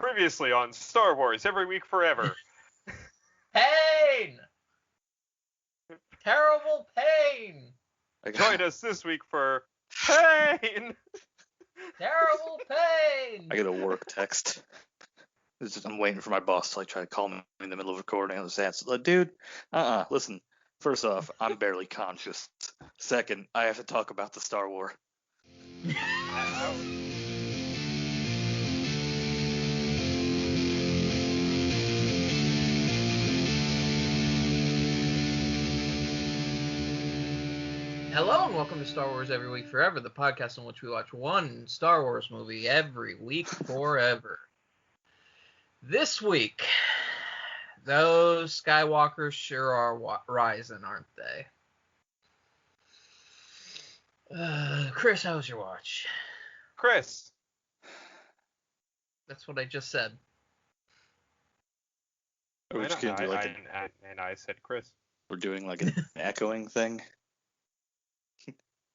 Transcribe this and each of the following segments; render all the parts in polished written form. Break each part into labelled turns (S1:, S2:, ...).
S1: Previously on Star Wars Every Week Forever.
S2: Pain! Terrible pain!
S1: Join us this week for Pain!
S2: Terrible pain!
S3: I get a work text. I'm waiting for my boss to try to call me in the middle of recording. I was like, dude, listen. First off, I'm barely conscious. Second, I have to talk about the Star Wars.
S2: Hello and welcome to Star Wars Every Week Forever, the podcast in which we watch one Star Wars movie every week forever. This week, those Skywalkers sure are rising, aren't they? Chris, how was your watch?
S1: Chris.
S2: That's what I just said.
S3: We're just gonna do
S1: and I said Chris.
S3: We're doing like an echoing thing.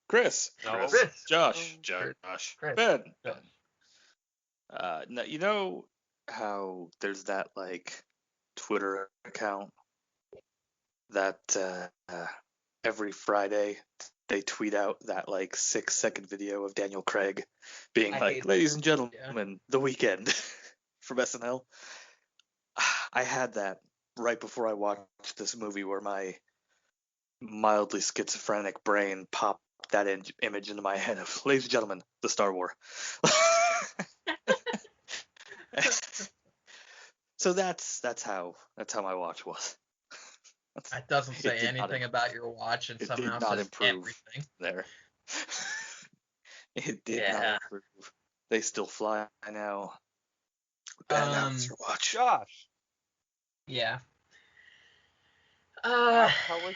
S3: Chris.
S1: No.
S2: Chris.
S3: Josh.
S2: Chris.
S3: Ben. No, you know how there's that Twitter account that every Friday they tweet out that 6-second video of Daniel Craig being ladies and gentlemen, The Weekend from SNL. I had that right before I watched this movie where my mildly schizophrenic brain popped that image into my head of, ladies and gentlemen, the Star Wars. So that's how my watch was.
S2: That doesn't say anything about your watch, and somehow says everything.
S3: There. It did not improve. They still fly now. That's your watch.
S1: Josh.
S2: Yeah.
S1: How was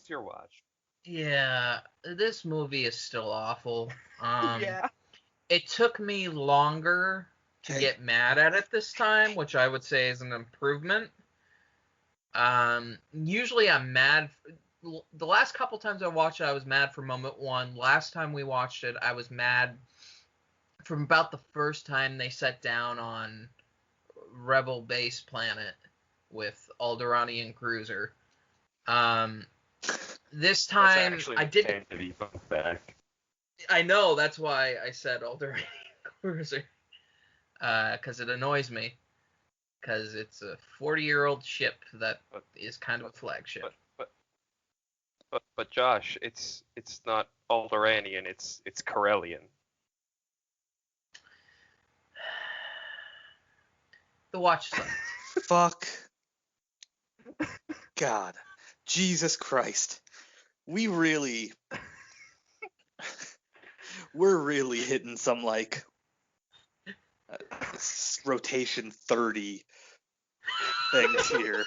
S1: your watch?
S2: Yeah, this movie is still awful.
S1: Yeah.
S2: It took me longer to get mad at it this time, which I would say is an improvement. Usually I'm mad. The last couple times I watched it, I was mad for moment one. Last time we watched it, I was mad from about the first time they set down on Rebel Base Planet with Alderaanian Cruiser. This time I didn't. I know, that's why I said Alderaanian Cruiser. Because it annoys me. Because it's a 40-year-old ship that is kind of a flagship.
S1: But Josh, it's not Alderaanian, it's Corellian.
S2: The watch sucks.
S3: Fuck. God. Jesus Christ. We're really hitting some rotation 30 things here.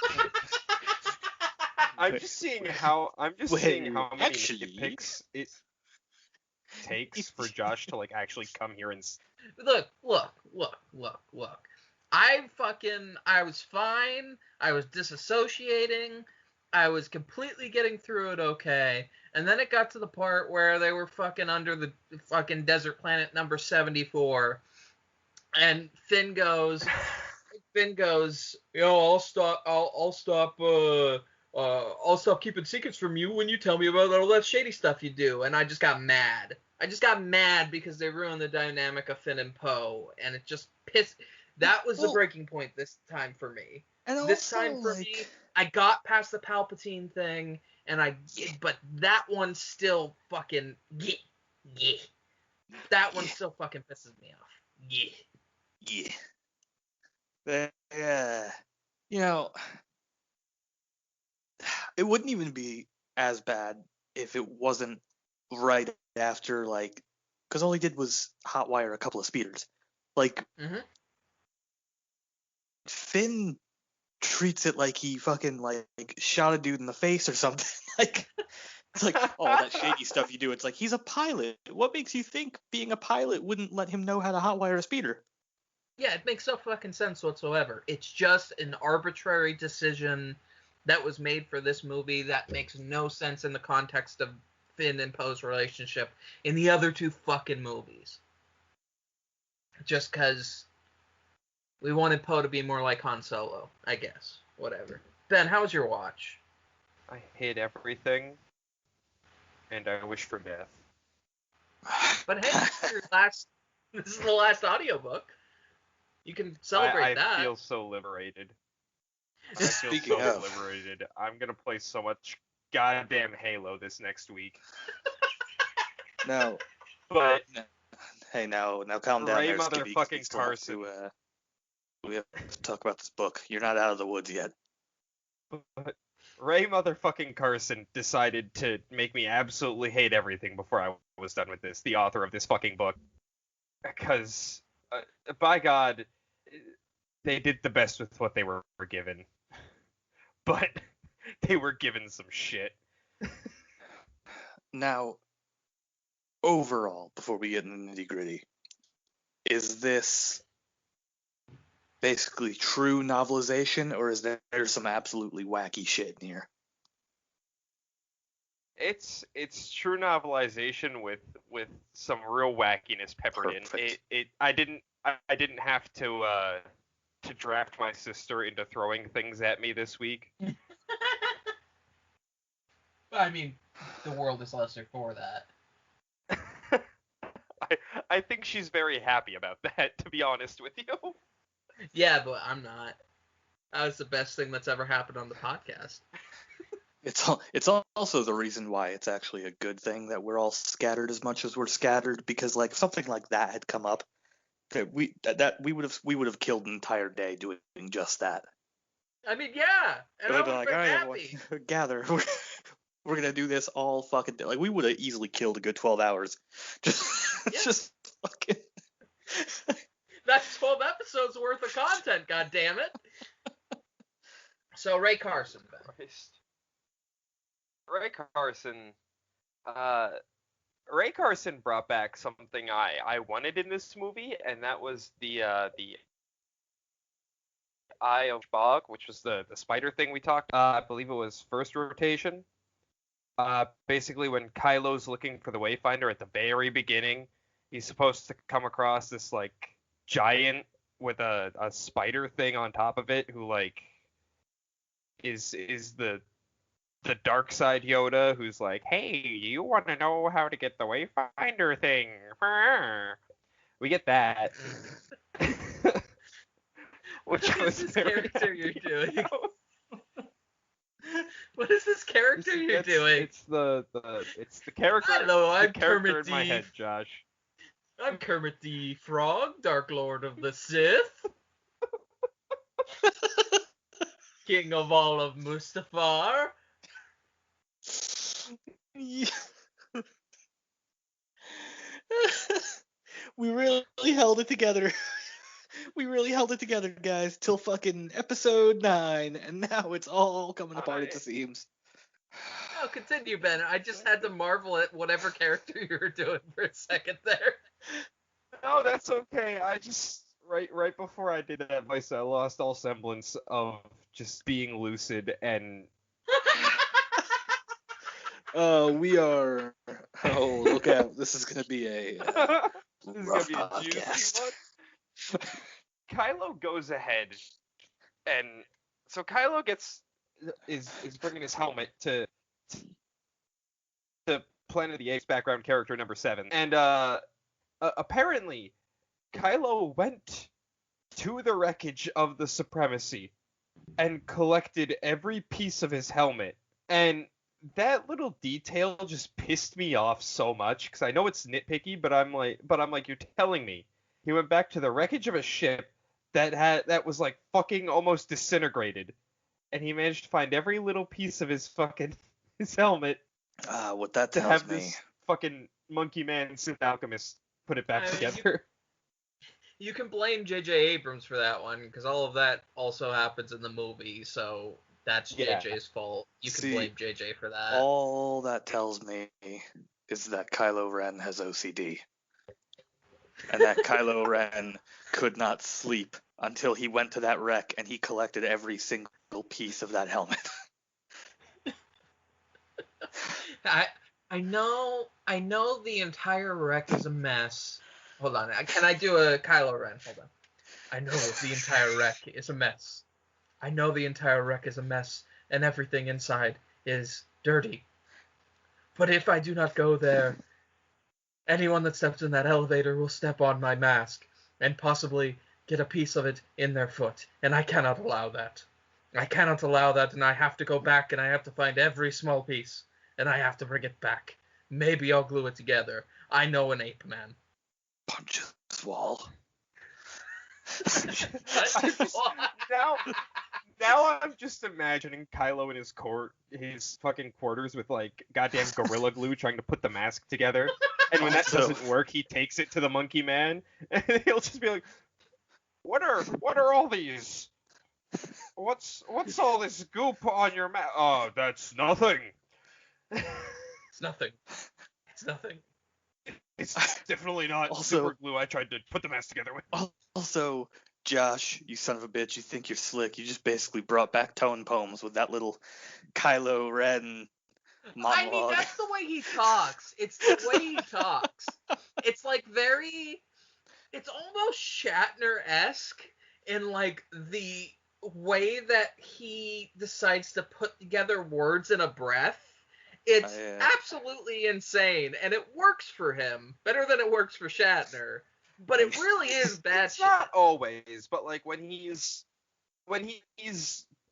S1: I'm just seeing how many picks it takes for Josh to actually come here and
S2: Look. I was fine. I was disassociating. I was completely getting through it okay. And then it got to the part where they were fucking under the fucking desert planet number 74. And Finn goes, I'll stop keeping secrets from you when you tell me about all that shady stuff you do. And I just got mad. Because they ruined the dynamic of Finn and Poe, and it just pissed. That was the breaking point this time for me.
S3: And
S2: this time for me, I got past the Palpatine thing, but that one still fucking That one still fucking pisses me off.
S3: It wouldn't even be as bad if it wasn't right after, because all he did was hotwire a couple of speeders. Finn treats it like he fucking, shot a dude in the face or something. It's oh, that shady stuff you do. It's he's a pilot. What makes you think being a pilot wouldn't let him know how to hotwire a speeder?
S2: Yeah, it makes no fucking sense whatsoever. It's just an arbitrary decision that was made for this movie that makes no sense in the context of Finn and Poe's relationship in the other two fucking movies. Just because We wanted Poe to be more like Han Solo, I guess. Whatever. Ben, how was your watch?
S1: I hate everything, and I wish for death.
S2: But hey, this is the last audiobook. You can celebrate that.
S1: I feel so liberated. I feel so liberated. I'm gonna play so much goddamn Halo this next week.
S3: No.
S1: But
S3: hey, now calm down.
S1: Ray motherfucking Carson.
S3: We have to talk about this book. You're not out of the woods yet.
S1: But Ray motherfucking Carson decided to make me absolutely hate everything before I was done with this. The author of this fucking book, because by God, they did the best with what they were given. But they were given some shit.
S3: Now, overall, before we get into the nitty-gritty, is this basically true novelization, or is there some absolutely wacky shit in here?
S1: It's true novelization with some real wackiness peppered in. I didn't have to draft my sister into throwing things at me this week.
S2: I mean, the world is lesser for that.
S1: I think she's very happy about that, to be honest with you.
S2: Yeah, but I'm not. That was the best thing that's ever happened on the podcast.
S3: It's also the reason why it's actually a good thing that we're all scattered as much as we're scattered, because like something like that had come up, that we would have killed an entire day doing just that.
S2: I mean, yeah, and I would have been happy.
S3: Gather. We're gonna do this all fucking day. Like, we would have easily killed a good 12 hours. Just fucking.
S2: That's 12 episodes worth of content. God damn it. So Ray Carson, Ben.
S1: Ray Carson brought back something I wanted in this movie, and that was the Eye of Bog, which was the spider thing we talked. I believe it was first rotation. Basically, when Kylo's looking for the Wayfinder at the very beginning, he's supposed to come across this like giant with a spider thing on top of it, who like is the dark side Yoda, who's like, hey, you want to know how to get the Wayfinder thing? We get that.
S2: What is this character you're doing? What is this character you're doing?
S1: It's the character.
S2: Hello, I'm
S1: character
S2: Kermit
S1: in my head, Josh.
S2: I'm Kermit the Frog, Dark Lord of the Sith, King of all of Mustafar.
S3: We really held it together. We really held it together, guys, till fucking episode 9, and now it's all coming apart at the seams.
S2: No, continue, Ben. I just had to marvel at whatever character you were doing for a second there.
S1: No, that's okay. I just right before I did that voice, I lost all semblance of just being lucid and.
S3: We are. Oh, look out! This is gonna be a rough podcast.
S1: Kylo goes ahead, and so Kylo is bringing his helmet to Planet of the Apes background character number 7, and apparently Kylo went to the wreckage of the Supremacy and collected every piece of his helmet, and that little detail just pissed me off so much, because I know it's nitpicky, but I'm like, you're telling me he went back to the wreckage of a ship that was like fucking almost disintegrated, and he managed to find every little piece of his helmet.
S3: What that tells
S1: to have
S3: me.
S1: This fucking monkey man Sith alchemist put it back together.
S2: You can blame J.J. Abrams for that one, because all of that also happens in the movie, so that's J.J.'s fault. You can blame J.J. for that.
S3: All that tells me is that Kylo Ren has OCD. And that Kylo Ren could not sleep until he went to that wreck and he collected every single piece of that helmet.
S2: I know the entire wreck is a mess. Hold on. Can I do a Kylo Ren? Hold on. I know the entire wreck is a mess. I know the entire wreck is a mess, and everything inside is dirty. But if I do not go there, anyone that steps in that elevator will step on my mask, and possibly get a piece of it in their foot, and I cannot allow that. I cannot allow that, and I have to go back, and I have to find every small piece, and I have to bring it back. Maybe I'll glue it together. I know an ape man.
S3: Punch his wall.
S1: Now I'm just imagining Kylo in his fucking quarters with like goddamn Gorilla Glue trying to put the mask together. And when that doesn't work, he takes it to the Monkey Man, and he'll just be like, "What are all these? What's all this goop on your mask? Oh, that's nothing.
S2: It's nothing. It's nothing.
S1: It's definitely not
S3: Also-
S1: super glue I tried to put the mask together with."
S3: Also, Josh, you son of a bitch, you think you're slick. You just basically brought back tone poems with that little Kylo Ren monologue.
S2: I mean, that's the way he talks. It's the way he talks. It's like it's almost Shatner-esque in like the way that he decides to put together words in a breath. It's absolutely insane, and it works for him better than it works for Shatner. But it really is bad
S1: It's
S2: shit.
S1: not always, but like when he's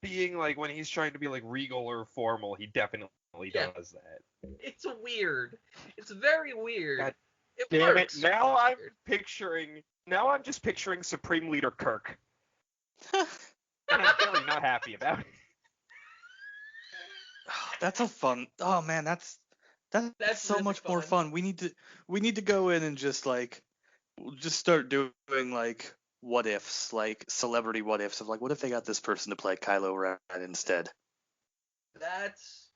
S1: being like when he's trying to be like regal or formal, he definitely does that.
S2: It's weird. It's very weird.
S1: God
S2: It
S1: Damn
S2: works.
S1: it! Now
S2: It's
S1: I'm
S2: weird.
S1: just picturing Supreme Leader Kirk, and I'm really not happy about it.
S3: That's a fun. Oh man, that's so
S2: really
S3: much more
S2: fun.
S3: fun. We need to go in and just start doing like what ifs, like celebrity what ifs of like what if they got this person to play Kylo Ren instead.
S2: That's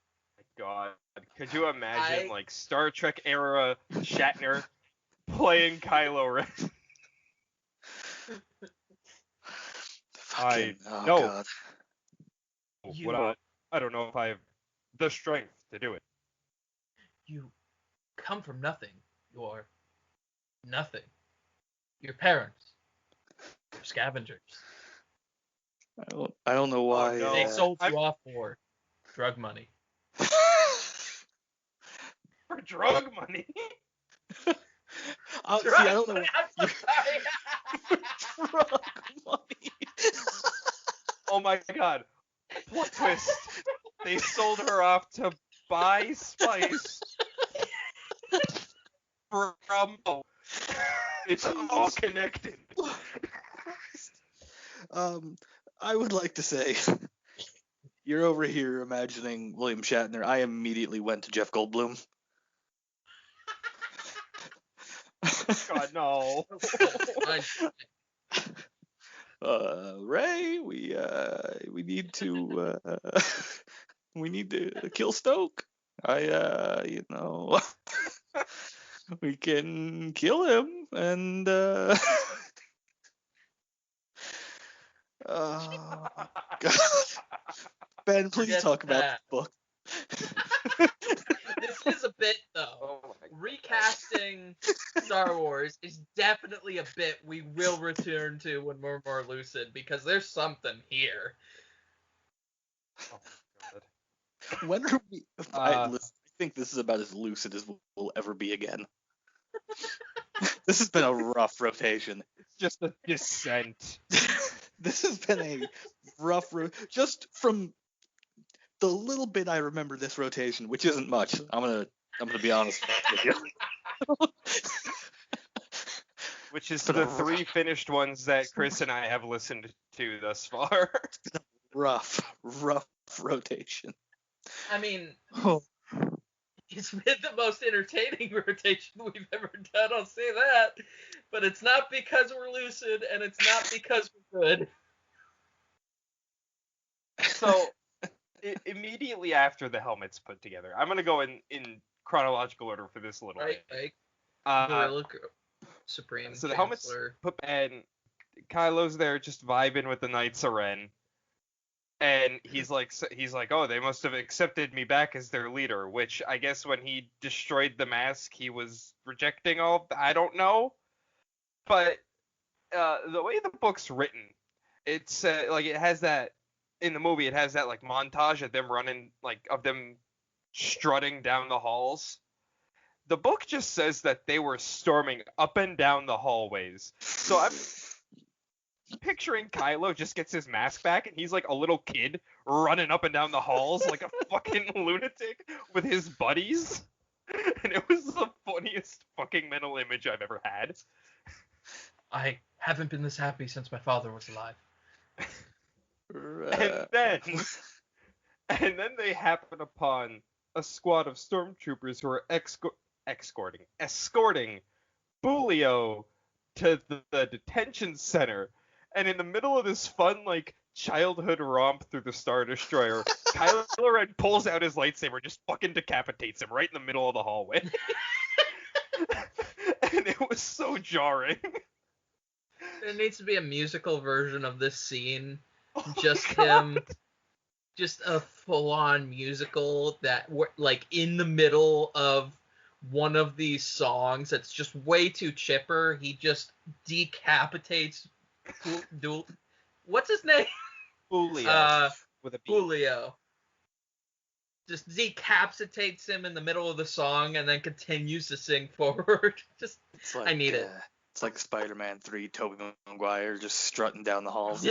S1: God, could you imagine like Star Trek era Shatner playing Kylo Ren?
S3: Fucking,
S1: no.
S3: God.
S1: I don't know if I have the strength to do it.
S2: you come from nothing. You're nothing. Your parents. You're scavengers.
S3: I don't know why.
S1: no.
S2: They sold you off for drug money.
S1: For drug money?
S3: See, I don't know.
S2: I'm so sorry.
S3: Drug money.
S1: Oh my God! Plot twist. They sold her off to buy spice from. It's all connected.
S3: I would like to say, you're over here imagining William Shatner. I immediately went to Jeff Goldblum.
S1: God, no.
S3: Ray, we need to we need to kill Stoke. We can kill him and oh God. Ben, please talk about the book.
S2: This is a bit though.
S1: Oh my God.
S2: Recasting Star Wars is definitely a bit we will return to when we're more lucid because there's something here.
S1: Oh my God.
S3: When are we? I think this is about as lucid as we'll ever be again. This has been a rough rotation.
S1: It's just a descent.
S3: This has been a rough just from the little bit I remember this rotation, which isn't much. I'm gonna be honest with you.
S1: Which is the 3 finished ones that Chris and I have listened to thus far.
S3: Rough rotation.
S2: I mean,
S3: Oh.
S2: it's been the most entertaining rotation we've ever done, I'll say that. But it's not because we're lucid, and it's not because we're good.
S1: So, immediately after the helmet's put together, I'm going to go in chronological order for this little bit.
S2: Gorilla Supreme.
S1: So the helmet's put, and Kylo's there just vibing with the Knights of Ren. And he's like, oh, they must have accepted me back as their leader, which I guess when he destroyed the mask, he was rejecting all. I don't know, but the way the book's written, it's like it has that in the movie. It has that like montage of them running, like of them strutting down the halls. The book just says that they were storming up and down the hallways. So I'm picturing Kylo just gets his mask back and he's like a little kid running up and down the halls like a fucking lunatic with his buddies. And it was the funniest fucking mental image I've ever had.
S2: I haven't been this happy since my father was alive.
S1: And then they happen upon a squad of stormtroopers who are escorting Bulio to the detention center. And in the middle of this fun, like, childhood romp through the Star Destroyer, Kylo Ren pulls out his lightsaber and just fucking decapitates him right in the middle of the hallway. And it was so jarring.
S2: There needs to be a musical version of this scene.
S1: Oh
S2: Just
S1: God.
S2: him, just a full-on musical that, like, in the middle of one of these songs that's just way too chipper, he just decapitates what's his name?
S1: Julio. With a B.
S2: Julio. Just decapitates him in the middle of the song and then continues to sing forward. Just,
S3: It's like,
S2: I need it.
S3: It's like Spider-Man 3, Tobey Maguire just strutting down the halls.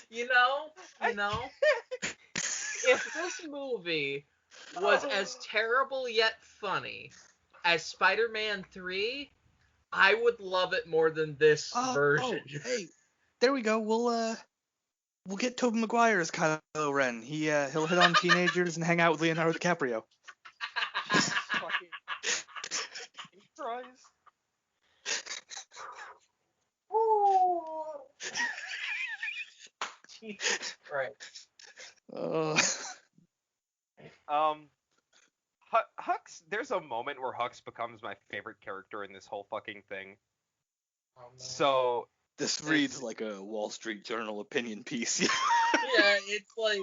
S2: You know, if this movie was as terrible yet funny as Spider-Man 3, I would love it more than this version.
S3: Oh, hey, there we go. We'll get Tobey Maguire as Kylo Ren. He'll hit on teenagers and hang out with Leonardo DiCaprio.
S1: Fucking Christ.
S2: Jesus Christ.
S1: Hux, there's a moment where Hux becomes my favorite character in this whole fucking thing.
S2: Oh, no.
S1: So
S3: This reads like a Wall Street Journal opinion piece.
S2: Yeah, it's like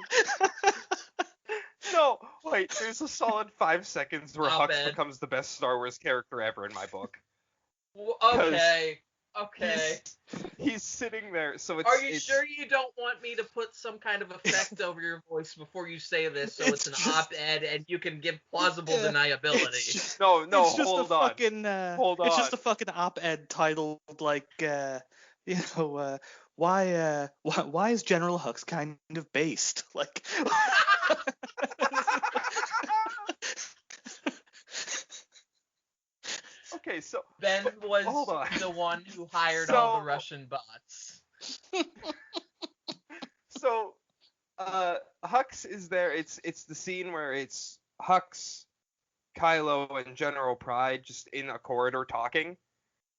S1: no, wait, there's a solid 5 seconds where Hux
S2: Op-ed.
S1: becomes the best Star Wars character ever in my book.
S2: okay.
S1: He's sitting there, so it's.
S2: Are you
S1: it's,
S2: sure you don't want me to put some kind of effect over your voice before you say this, so it's an op-ed and you can give plausible deniability?
S1: No,
S3: It's just
S1: hold
S3: a
S1: on.
S3: fucking,
S1: Hold
S3: It's
S1: on.
S3: just a fucking op-ed titled like, why is General Hux kind of based? Like.
S1: Okay, so
S2: Ben was
S1: hold on.
S2: the one who hired all the
S1: So-
S2: Russian bots.
S1: So, Hux is there. It's the scene where it's Hux, Kylo, and General Pride just in a corridor talking,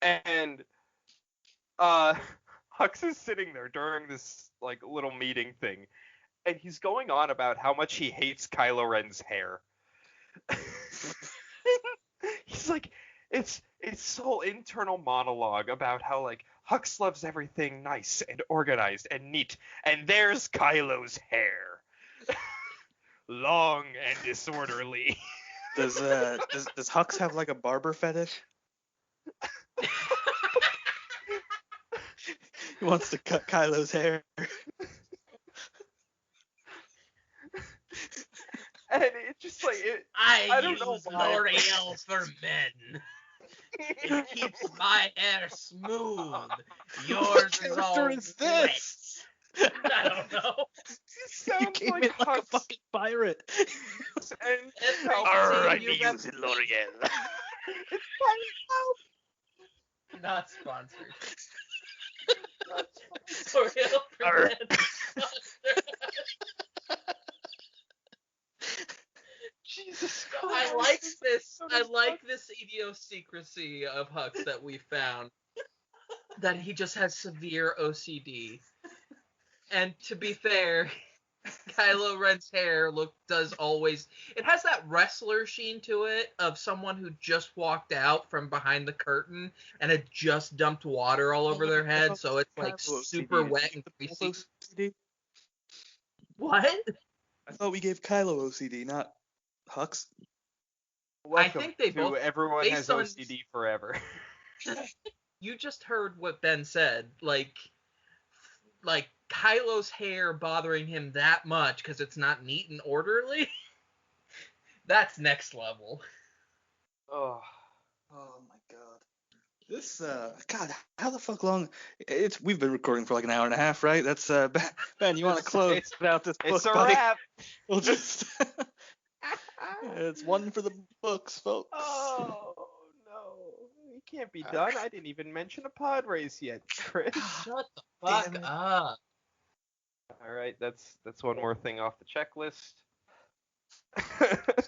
S1: and Hux is sitting there during this like little meeting thing, and he's going on about how much he hates Kylo Ren's hair. He's like, it's this whole internal monologue about how like Hux loves everything nice and organized and neat, and there's Kylo's hair, long and disorderly.
S3: Does Hux have like a barber fetish? He wants to cut Kylo's hair.
S1: And it's just like I don't know
S2: use
S1: why.
S2: L'Oreal for men. It keeps my hair smooth. Yours is all
S3: character is this?
S2: wet. I don't know.
S1: It
S3: You
S1: sounds
S3: came
S1: like
S3: in like a
S1: Hux
S3: fucking pirate.
S1: and
S2: It's
S1: no,
S2: like seeing you
S3: using L'Oreal.
S2: not sponsored. L'Oreal for
S3: Arr.
S2: men.
S1: Jesus
S2: I
S1: Christ.
S2: like this. I like this idiosyncrasy of Hux that we found. That he just has severe OCD. And to be fair, Kylo Ren's hair does always. It has that wrestler sheen to it of someone who just walked out from behind the curtain and had just dumped water all over their head, so it's like super wet and greasy.
S3: OCD?
S2: What?
S3: I thought we gave Kylo OCD, not Hux?
S1: Welcome
S2: think they
S1: to
S2: both,
S1: Everyone Has
S2: based on
S1: OCD Forever.
S2: you just heard what Ben said. Like Kylo's hair bothering him that much because it's not neat and orderly. That's next level.
S1: Oh.
S3: Oh my god. This God, how the fuck long? We've been recording for like an hour and a half, right? That's Ben. You want to close out this book,
S1: It's a
S3: buddy?
S1: wrap.
S3: We'll just. It's one for the books, folks.
S1: Oh no, we can't be done. I didn't even mention a pod race yet, Chris.
S2: Shut the fuck
S3: Damn it.
S2: up.
S1: All right, that's one more thing off the checklist.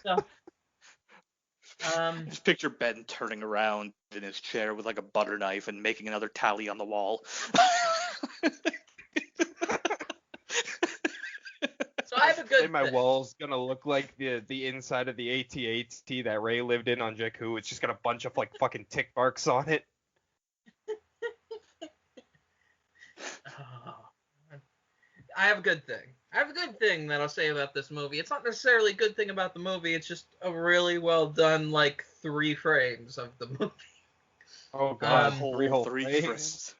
S2: So,
S3: Just picture Ben turning around in his chair with like a butter knife and making another tally on the wall.
S2: so I have a good
S1: My
S2: thing.
S1: wall's gonna look like the inside of the AT-AT that Ray lived in on Jakku. It's just got a bunch of like fucking tick marks on it.
S2: I have a good thing. I have a good thing that I'll say about this movie. It's not necessarily a good thing about the movie. It's just a really well done, like, 3 frames of the movie.
S1: Oh god,
S3: whole
S1: three
S3: frames.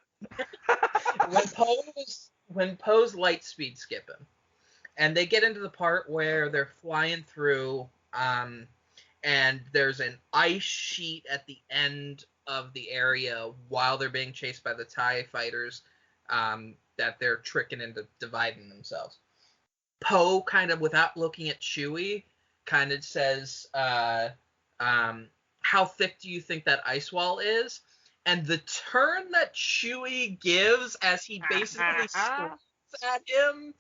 S2: When Poe's light speed skipping, and they get into the part where they're flying through, and there's an ice sheet at the end of the area while they're being chased by the TIE fighters, that they're tricking into dividing themselves. Poe, kind of without looking at Chewie, kind of says, how thick do you think that ice wall is? And the turn that Chewie gives as he basically screams at him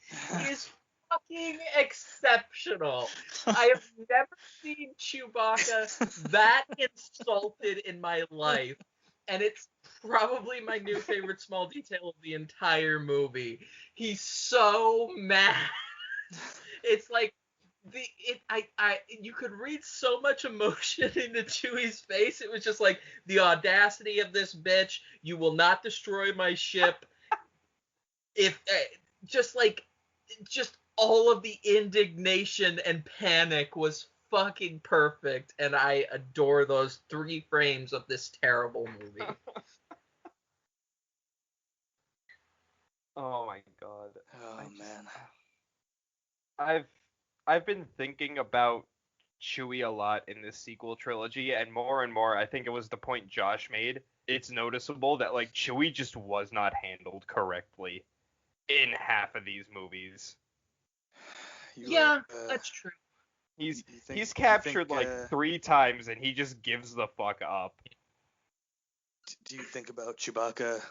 S2: is fucking exceptional. I have never seen Chewbacca that insulted in my life. And it's probably my new favorite small detail of the entire movie. He's so mad. It's like you could read so much emotion into Chewie's face. It was just like, the audacity of this bitch. You will not destroy my ship. Just all of the indignation and panic was fucking perfect, and I adore those 3 frames of this terrible movie.
S1: Oh my god.
S3: Oh man.
S1: I've been thinking about Chewie a lot in this sequel trilogy, and more, I think it was the point Josh made. It's noticeable that like Chewie just was not handled correctly in half of these movies.
S2: That's true.
S1: He's captured like 3 times, and he just gives the fuck up.
S3: Do you think about Chewbacca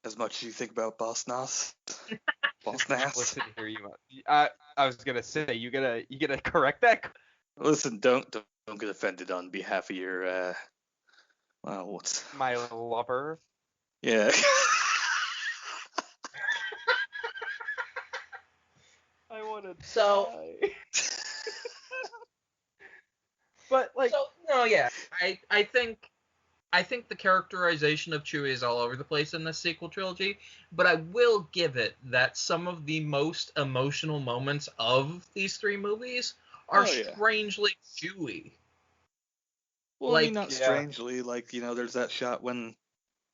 S3: as much as you think about Boss Nass? Boss Nass?
S1: Listen here, I was gonna say, you gonna correct that?
S3: Listen, don't get offended on behalf of your what's
S1: my lover?
S3: Yeah.
S1: I wanna
S2: So
S1: die. But like,
S2: I think the characterization of Chewie is all over the place in this sequel trilogy, but I will give it that some of the most emotional moments of these 3 movies are strangely Chewie.
S3: Well, I mean, not strangely. Like, there's that shot when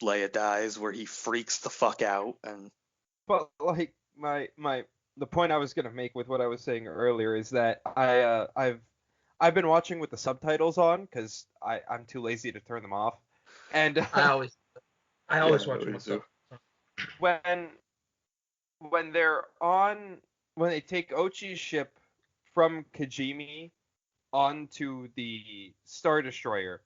S3: Leia dies where he freaks the fuck out, and.
S1: But like the point I was gonna make with what I was saying earlier is that I've been watching with the subtitles on because I'm too lazy to turn them off, and
S2: I always watch them with subtitles.
S1: When they take Ochi's ship from Kijimi onto the Star Destroyer,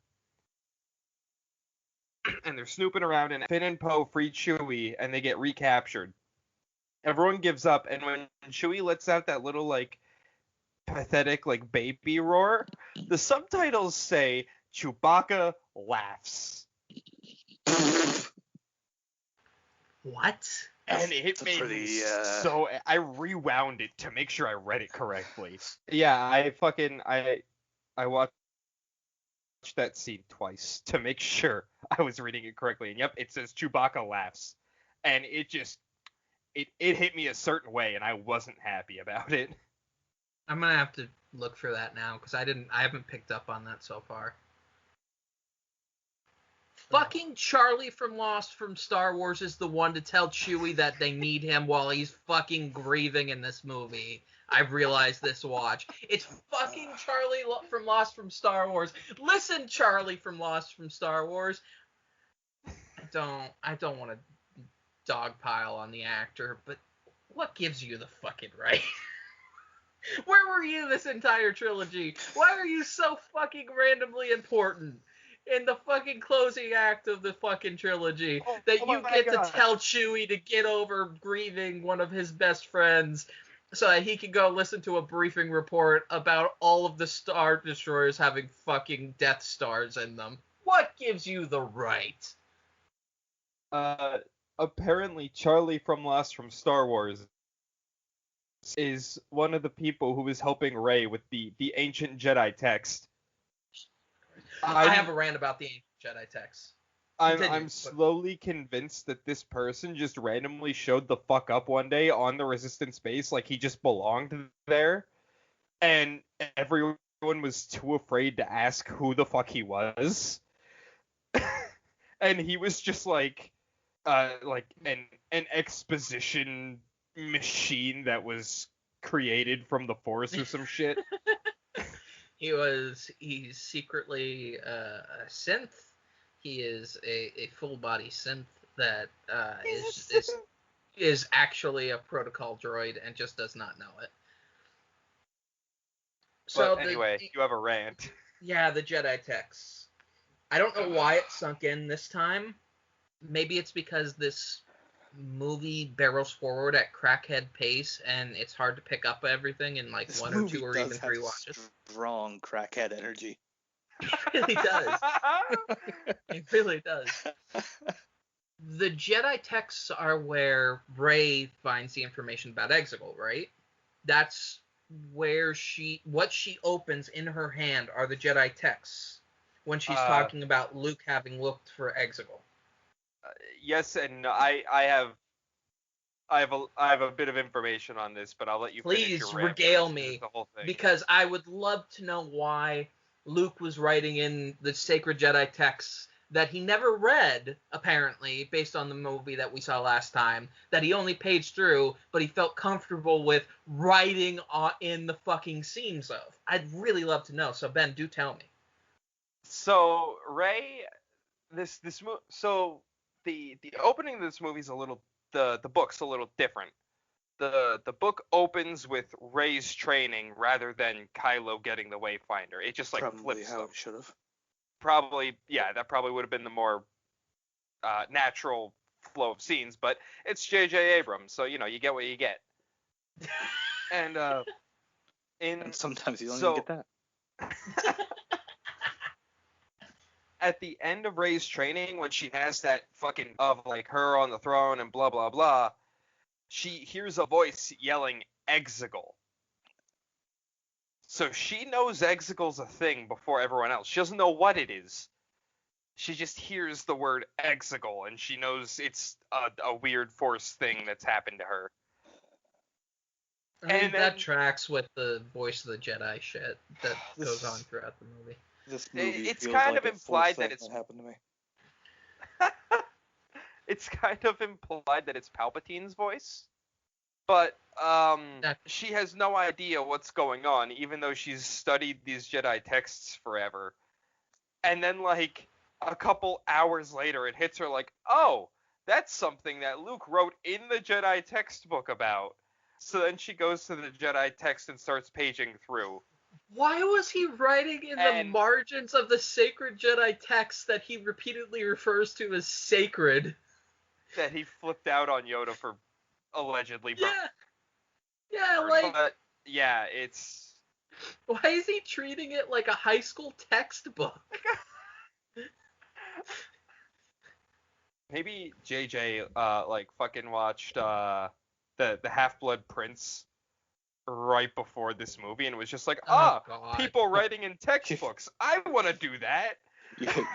S1: and they're snooping around, and Finn and Poe free Chewie, and they get recaptured. Everyone gives up, and when Chewie lets out that little like pathetic like baby roar, the subtitles say Chewbacca laughs.
S2: What?
S1: And it made me so. I rewound it to make sure I read it correctly. Yeah, I watched that scene twice to make sure I was reading it correctly. And yep, it says Chewbacca laughs, and it hit me a certain way, and I wasn't happy about it.
S2: I'm gonna have to look for that now because I haven't picked up on that so far. Fucking Charlie from Lost from Star Wars is the one to tell Chewie that they need him while he's fucking grieving in this movie. I've realized this watch. It's fucking Charlie from Lost from Star Wars. Listen, Charlie from Lost from Star Wars. I don't want to dogpile on the actor, but what gives you the fucking right? Where were you this entire trilogy? Why are you so fucking randomly important in the fucking closing act of the fucking trilogy that you get to tell Chewie to get over grieving one of his best friends so that he can go listen to a briefing report about all of the Star Destroyers having fucking Death Stars in them? What gives you the right?
S1: Apparently Charlie from Lost from Star Wars is one of the people who is helping Rey with the ancient Jedi text.
S2: I have a rant about the ancient Jedi text.
S1: I'm slowly convinced that this person just randomly showed the fuck up one day on the Resistance base, like he just belonged there, and everyone was too afraid to ask who the fuck he was, and he was just like an exposition machine that was created from the Force or some shit.
S2: He's secretly a synth. He is a full body synth that is actually a protocol droid and just does not know it.
S1: So anyway, you have a rant.
S2: Yeah, the Jedi texts. I don't know why it sunk in this time. Maybe it's because this movie barrels forward at crackhead pace and it's hard to pick up everything in like
S3: This
S2: one or
S3: movie
S2: two or
S3: does
S2: even
S3: have
S2: three watches.
S3: Strong crackhead energy.
S2: It really does. It really does. The Jedi texts are where Rey finds the information about Exegol, right? That's where what she opens in her hand are the Jedi texts when she's talking about Luke having looked for Exegol.
S1: Yes, and I have a bit of information on this, but I'll let you finish your rant.
S2: Please regale me, because I would love to know why Luke was writing in the sacred Jedi texts that he never read, apparently, based on the movie that we saw last time, that he only paged through, but he felt comfortable with writing in the fucking seams of. I'd really love to know, so Ben, do tell me.
S1: So, Rey, so the opening of this movie is a little, the book's a little different. The book opens with Rey's training rather than Kylo getting the Wayfinder. It just like
S3: Probably
S1: flips
S3: how
S1: them.
S3: it should have.
S1: Probably, yeah, that probably would have been the more natural flow of scenes, but it's J.J. Abrams, so you get what you get. And
S3: sometimes you don't even get that.
S1: At the end of Rey's training, when she has that fucking of like her on the throne and blah blah blah, she hears a voice yelling Exegol. So she knows Exegol's a thing before everyone else. She doesn't know what it is. She just hears the word Exegol, and she knows it's a weird Force thing that's happened to her.
S2: And that tracks with the voice of the Jedi shit that goes on throughout the movie.
S3: This movie
S1: it's
S3: feels
S1: kind
S3: like
S1: of implied that
S3: that happened to me.
S1: It's kind of implied that it's Palpatine's voice, but she has no idea what's going on, even though she's studied these Jedi texts forever. And then, like, a couple hours later, it hits her like, oh, that's something that Luke wrote in the Jedi textbook about. So then she goes to the Jedi text and starts paging through.
S2: Why was he writing in the margins of the sacred Jedi text that he repeatedly refers to as sacred?
S1: That he flipped out on Yoda for allegedly burning.
S2: Yeah, like...
S1: But, yeah, it's...
S2: Why is he treating it like a high school textbook?
S1: Maybe JJ, fucking watched, the Half-Blood Prince right before this movie and was just like, people writing in textbooks. I want to do that.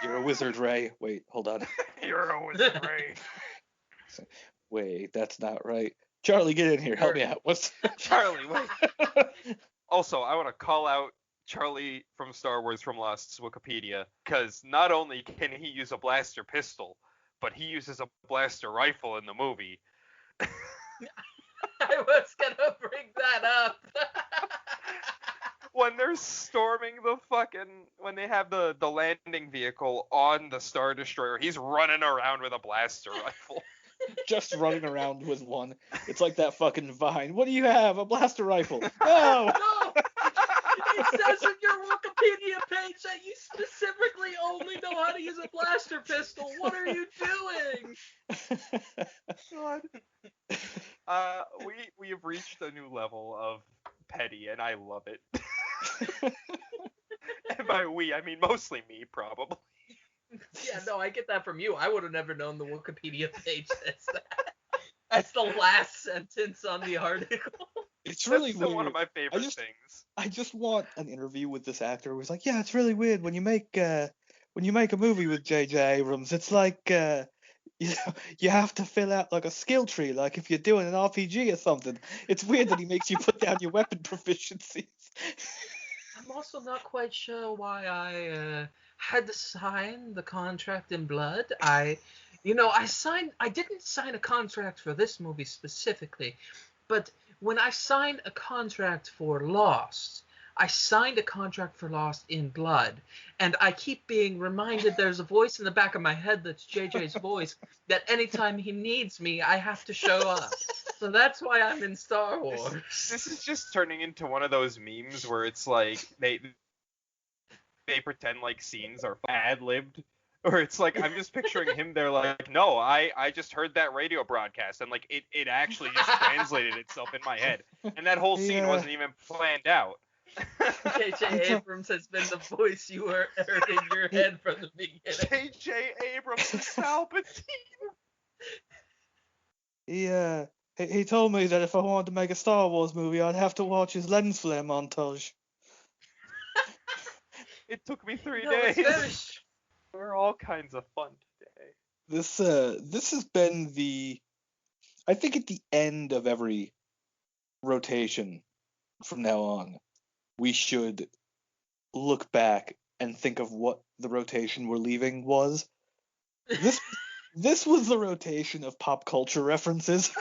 S3: You're a wizard, Rey. Wait, hold on.
S1: You're a wizard, Rey.
S3: Wait, that's not right. Charlie, get in here. Help me out. What's
S1: Charlie, wait. Also, I want to call out Charlie from Star Wars from Lost's Wikipedia, because not only can he use a blaster pistol, but he uses a blaster rifle in the movie.
S2: I was gonna bring that up.
S1: When they're storming when they have the landing vehicle on the Star Destroyer, he's running around with a blaster rifle.
S4: Just running around with one. It's like that fucking Vine. What do you have? A blaster rifle? No!
S2: No! It says in your Wikipedia page that you specifically only know how to use a blaster pistol. What are you doing?
S1: God. We have reached a new level of petty, and I love it. And by we, I mean mostly me, probably.
S2: Yeah, no, I get that from you. I would have never known the Wikipedia page says that. That's the last sentence on the article.
S4: It's really
S1: That's still
S4: weird.
S1: one of my favorite things.
S4: I just want an interview with this actor who was like, yeah, it's really weird when you make a movie with J.J. Abrams. It's like you have to fill out like a skill tree, like if you're doing an RPG or something. It's weird that he makes you put down your weapon proficiencies.
S2: I'm also not quite sure why I had to sign the contract in blood. I didn't sign a contract for this movie specifically, but when I signed a contract for Lost, I signed a contract for Lost in blood, and I keep being reminded there's a voice in the back of my head that's JJ's voice, that anytime he needs me, I have to show up. So that's why I'm in Star Wars.
S1: This is just turning into one of those memes where it's like they pretend like scenes are ad-libbed, or it's like I'm just picturing him there like, no, I just heard that radio broadcast, and like it actually just translated itself in my head, and that whole scene wasn't even planned out.
S2: J.J. Abrams has been the voice you heard in your head from the beginning.
S1: J.J. Abrams is Palpatine.
S4: He told me that if I wanted to make a Star Wars movie, I'd have to watch his lens flare montage.
S1: It took me 3 days. We're all kinds of fun today.
S4: This has been I think at the end of every rotation from now on, we should look back and think of what the rotation we're leaving was. This was the rotation of pop culture references.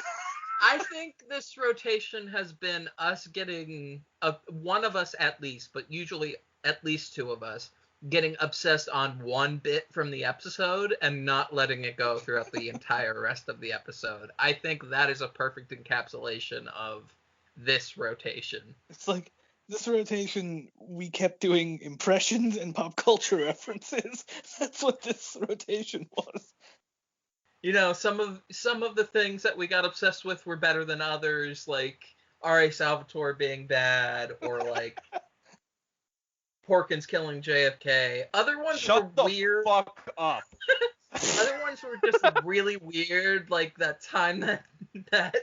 S2: I think this rotation has been us getting one of us at least, but usually at least two of us, getting obsessed on one bit from the episode and not letting it go throughout the entire rest of the episode. I think that is a perfect encapsulation of this rotation.
S4: It's like this rotation, we kept doing impressions and pop culture references. That's what this rotation was.
S2: You know, some of the things that we got obsessed with were better than others, like R.A. Salvatore being bad, or like Porkins killing JFK. Other ones were weird.
S1: Shut the fuck up.
S2: Other ones were just really weird, like that time that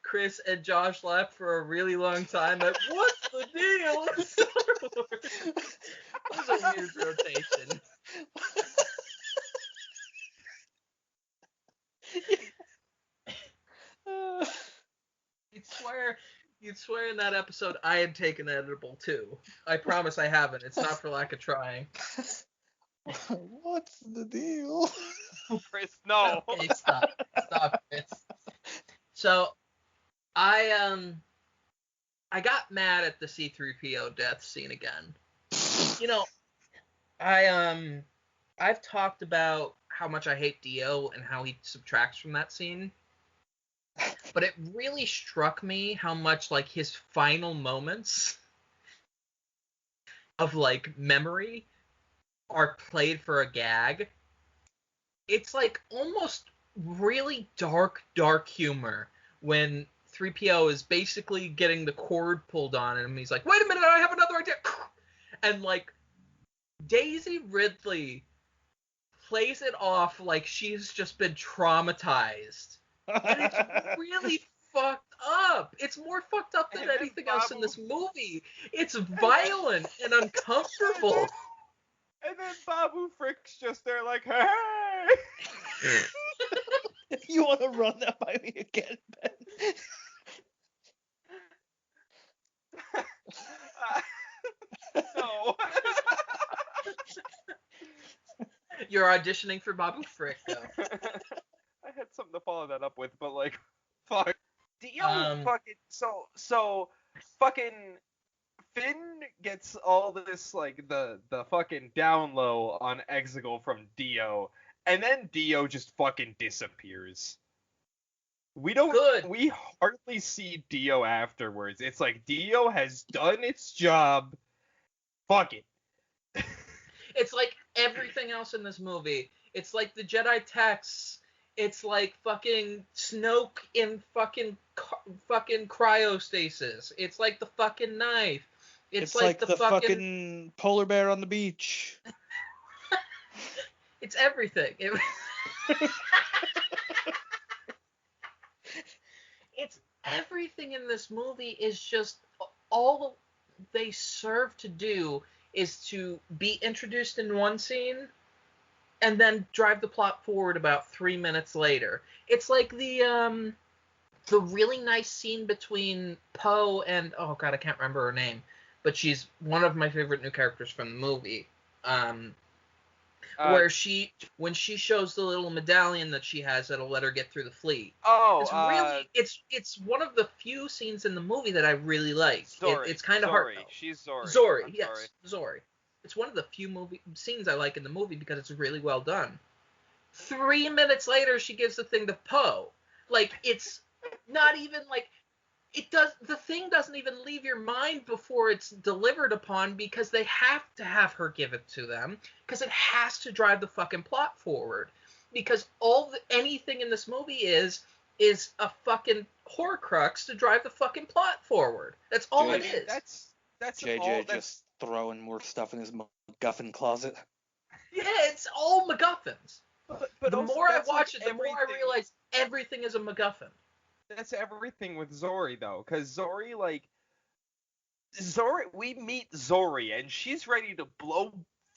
S2: Chris and Josh left for a really long time. Like, what's the deal with Star Wars? It was a weird rotation. You'd swear in that episode I had taken edible too. I promise I haven't. It's not for lack of trying.
S4: What's the deal?
S1: Chris, no.
S2: Okay, stop, Chris. So, I got mad at the C-3PO death scene again. You know, I've talked about how much I hate Dio and how he subtracts from that scene. But it really struck me how much, like, his final moments of, like, memory are played for a gag. It's, like, almost really dark humor when 3PO is basically getting the cord pulled on him. He's like, wait a minute, I have another idea. And, like, Daisy Ridley plays it off like she's just been traumatized. And it's really fucked up. It's more fucked up than anything else in this movie. It's violent and uncomfortable.
S1: And then Babu Frick's just there like, hey!
S4: You want to run that by me again, Ben?
S1: no.
S2: You're auditioning for Babu Frick, though.
S1: I had something to follow that up with, but like, fuck. Dio fucking so fucking Finn gets all this like the fucking down low on Exegol from Dio, and then Dio just fucking disappears. We hardly see Dio afterwards. It's like Dio has done its job. Fuck it.
S2: It's like everything else in this movie. It's like the Jedi texts. It's like fucking Snoke in fucking cryostasis. It's like the fucking knife.
S4: It's like the fucking polar bear on the beach.
S2: It's everything. It's everything in this movie is just all they serve to do is to be introduced in one scene and then drive the plot forward about 3 minutes later. It's like the really nice scene between Poe and, oh god, I can't remember her name, but she's one of my favorite new characters from the movie. Where when she shows the little medallion that she has that'll let her get through the fleet. It's one of the few scenes in the movie that I really like. It's kind of heartfelt.
S1: She's Zori.
S2: Zori, yes, Zori. It's one of the few scenes I like in the movie because it's really well done. 3 minutes later, she gives the thing to Poe. Like, it's not even like the thing doesn't even leave your mind before it's delivered upon because they have to have her give it to them because it has to drive the fucking plot forward. Because anything in this movie is a fucking horcrux to drive the fucking plot forward. That's all it is.
S1: That's
S4: JJ just throwing more stuff in his MacGuffin closet.
S2: Yeah, it's all MacGuffins.
S1: But
S2: the more I watch it, the more I realize everything is a MacGuffin.
S1: That's everything with Zori, though, because Zori, we meet Zori, and she's ready to blow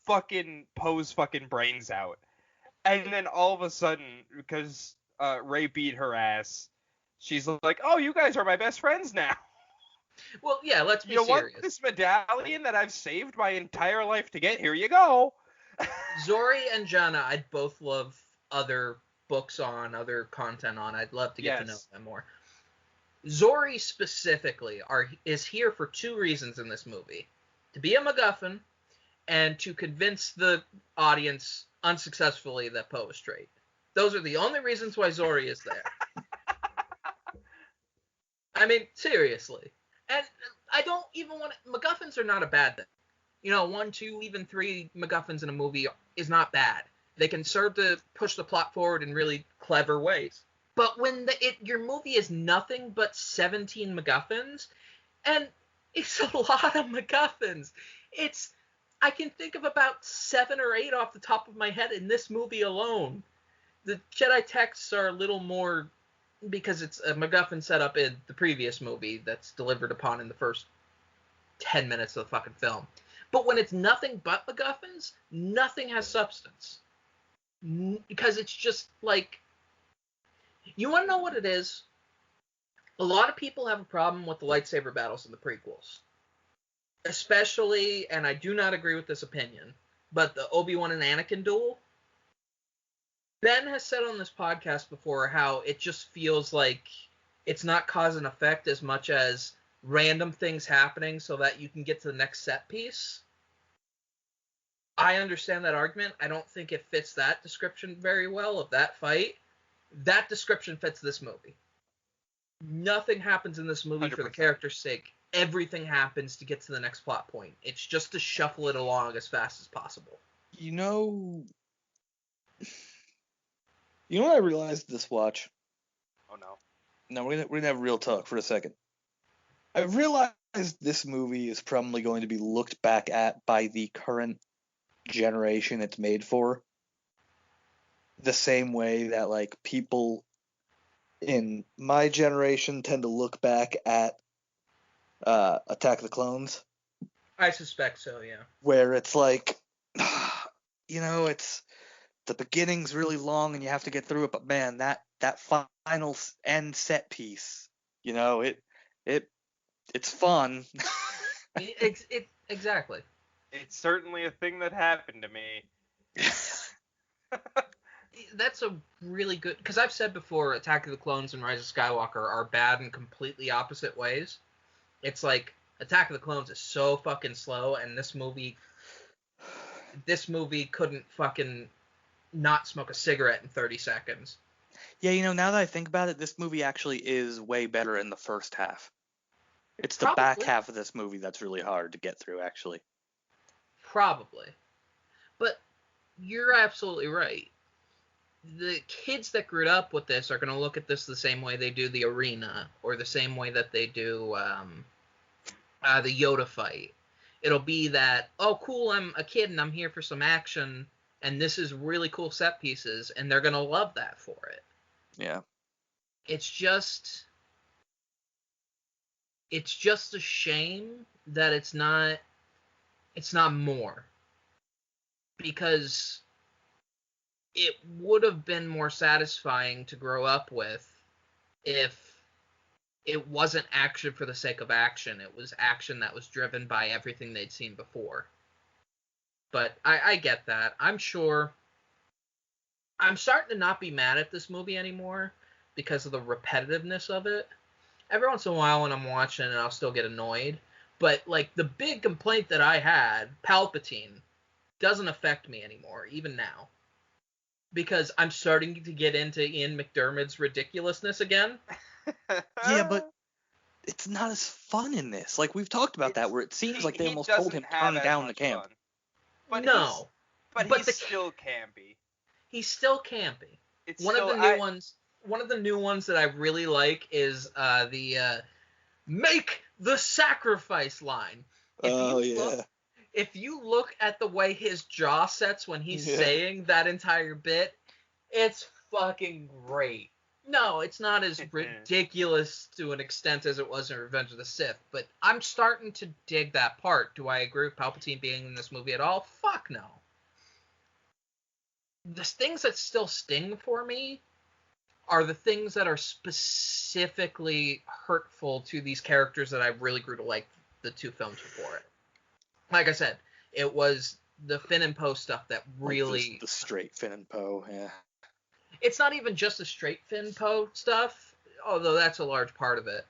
S1: fucking Poe's fucking brains out. And then all of a sudden, because Rey beat her ass, she's like, oh, you guys are my best friends now.
S2: Well, yeah, let's be serious.
S1: You want this medallion that I've saved my entire life to get? Here you go.
S2: Zori and Janna, I'd both love other books on, other content on. I'd love to get to know them more. Zori specifically is here for two reasons in this movie. To be a MacGuffin and to convince the audience unsuccessfully that Poe is straight. Those are the only reasons why Zori is there. I mean, seriously. And I don't even want to... MacGuffins are not a bad thing. 1, 2, even 3 MacGuffins in a movie is not bad. They can serve to push the plot forward in really clever ways. But when your movie is nothing but 17 MacGuffins, and it's a lot of MacGuffins. I can think of about 7 or 8 off the top of my head in this movie alone. The Jedi texts are a little more, because it's a MacGuffin set up in the previous movie that's delivered upon in the first 10 minutes of the fucking film. But when it's nothing but MacGuffins, nothing has substance. Because it's just like... You want to know what it is? A lot of people have a problem with the lightsaber battles in the prequels. Especially, and I do not agree with this opinion, but the Obi-Wan and Anakin duel. Ben has said on this podcast before how it just feels like it's not cause and effect as much as random things happening so that you can get to the next set piece. I understand that argument. I don't think it fits that description very well of that fight. That description fits this movie. Nothing happens in this movie 100%. For the character's sake. Everything happens to get to the next plot point. It's just to shuffle it along as fast as possible.
S4: You know what I realized this watch?
S1: Oh no.
S4: No, we're gonna have real talk for a second. I realized this movie is probably going to be looked back at by the current generation it's made for. The same way that like people in my generation tend to look back at Attack of the Clones.
S2: I suspect so, yeah.
S4: Where it's like, it's the beginning's really long and you have to get through it, but man, that final end set piece, it's fun.
S2: Exactly.
S1: It's certainly a thing that happened to me.
S2: That's a really good, because I've said before, Attack of the Clones and Rise of Skywalker are bad in completely opposite ways. It's like Attack of the Clones is so fucking slow, and this movie couldn't fucking not smoke a cigarette in 30 seconds.
S3: Yeah, now that I think about it, this movie actually is way better in the first half. It's the
S2: Probably.
S3: back half of this movie that's really hard to get through, actually.
S2: Probably. But you're absolutely right. The kids that grew up with this are going to look at this the same way they do the arena, or the same way that they do the Yoda fight. It'll be that, oh, cool, I'm a kid and I'm here for some action, and this is really cool set pieces, and they're going to love that for it.
S3: Yeah.
S2: It's just a shame that it's not more. Because it would have been more satisfying to grow up with if it wasn't action for the sake of action. It was action that was driven by everything they'd seen before. But I get that. I'm sure I'm starting to not be mad at this movie anymore because of the repetitiveness of it. Every once in a while when I'm watching it, I'll still get annoyed. But, like, the big complaint that I had, Palpatine, doesn't affect me anymore, even now. Because I'm starting to get into Ian McDiarmid's ridiculousness again.
S3: Yeah, but it's not as fun in this. Like, we've talked about that, where it seems like they almost told him turn down the camp.
S1: But
S2: no.
S1: But he's still campy.
S2: He's still campy.
S1: It's
S2: one of the new ones that I really like is the make the sacrifice line. If you look at the way his jaw sets when he's saying that entire bit, it's fucking great. No, it's not as ridiculous to an extent as it was in Revenge of the Sith, but I'm starting to dig that part. Do I agree with Palpatine being in this movie at all? Fuck no. The things that still sting for me are the things that are specifically hurtful to these characters that I really grew to like the two films before it. Like I said, it was the Finn and Poe stuff that really...
S3: Like the straight Finn and Poe, yeah.
S2: It's not even just the straight Finn Poe stuff, although that's a large part of it.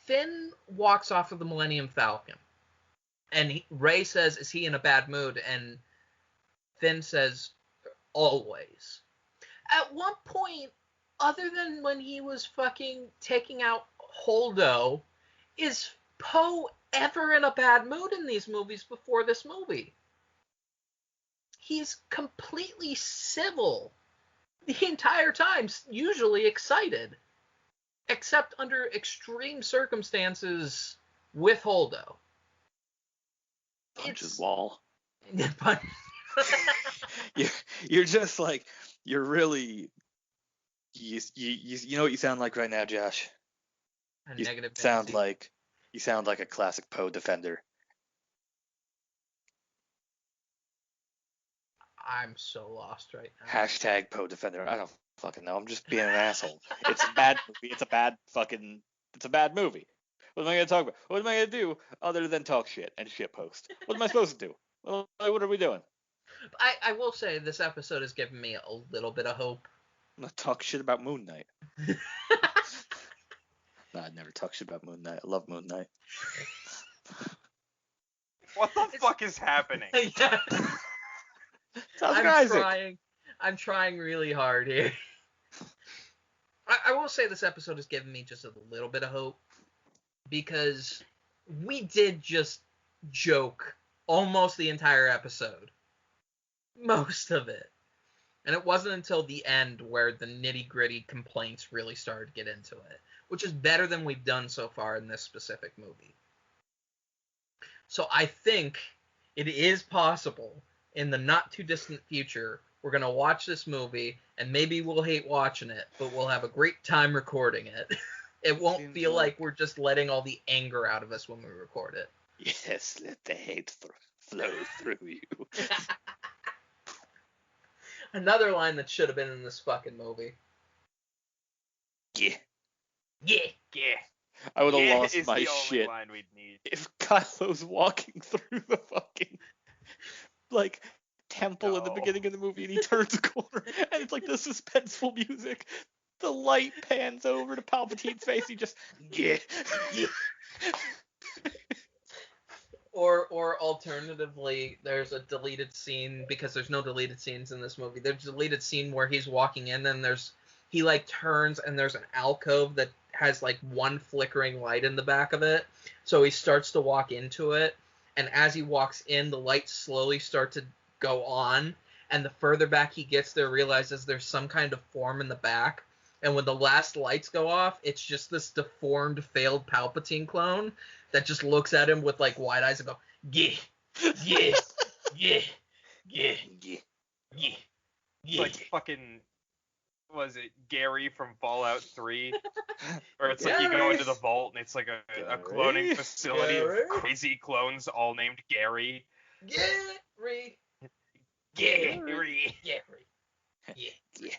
S2: Finn walks off of the Millennium Falcon, and Rey says, is he in a bad mood? And Finn says, always. At one point, other than when he was fucking taking out Holdo, is Poe ever in a bad mood in these movies before this movie? He's completely civil the entire time, usually excited, except under extreme circumstances with Holdo.
S3: Punches wall. You're just like, you're really, you know what you sound like right now, Josh? You sound like a classic Poe defender.
S2: I'm so lost right now.
S3: Hashtag Poe defender. I don't fucking know. I'm just being an asshole. It's a bad movie. It's a bad movie. What am I going to talk about? What am I going to do other than talk shit and shit post? What am I supposed to do? Well, what are we doing?
S2: I will say this episode has given me a little bit of hope.
S3: I'm going to talk shit about Moon Knight. No, I'd never talk shit about Moon Knight. I love Moon Knight.
S1: What the fuck is happening?
S2: Yeah. I'm trying really hard here. I will say this episode has given me just a little bit of hope, because we did just joke almost the entire episode. Most of it. And it wasn't until the end where the nitty-gritty complaints really started to get into it, which is better than we've done so far in this specific movie. So I think it is possible in the not-too-distant future we're going to watch this movie, and maybe we'll hate watching it, but we'll have a great time recording it. It won't feel like we're just letting all the anger out of us when we record it.
S3: Yes, let the hate flow through you.
S2: Another line that should have been in this fucking movie.
S3: Yeah.
S2: Yeah.
S1: Yeah.
S3: I would have
S1: Yeah
S3: lost
S1: is
S3: my
S1: the only
S3: shit
S1: line we'd need.
S3: if Kylo's walking through the fucking like temple in the
S1: No.
S3: beginning of the movie and he turns a corner and it's like the suspenseful music. The light pans over to Palpatine's face. He just yeah.
S2: Or alternatively, there's a deleted scene, because there's no deleted scenes in this movie. There's a deleted scene where he's walking in and he like turns and there's an alcove that has like one flickering light in the back of it. So he starts to walk into it, and as he walks in, the lights slowly start to go on, and the further back he gets there, realizes there's some kind of form in the back. And when the last lights go off, it's just this deformed, failed Palpatine clone that just looks at him with like wide eyes and go, yeah, yeah, yeah, yeah,
S3: Yeah.
S2: yeah,
S1: It's
S2: yeah.
S1: like fucking, was it Gary from Fallout 3? Or it's like you go
S2: Gary.
S1: into the vault and it's like a
S3: Gary.
S1: cloning facility
S2: Gary.
S1: of crazy clones all named Gary.
S2: Gary.
S1: Gary.
S2: Gary. Yeah.
S3: Yeah.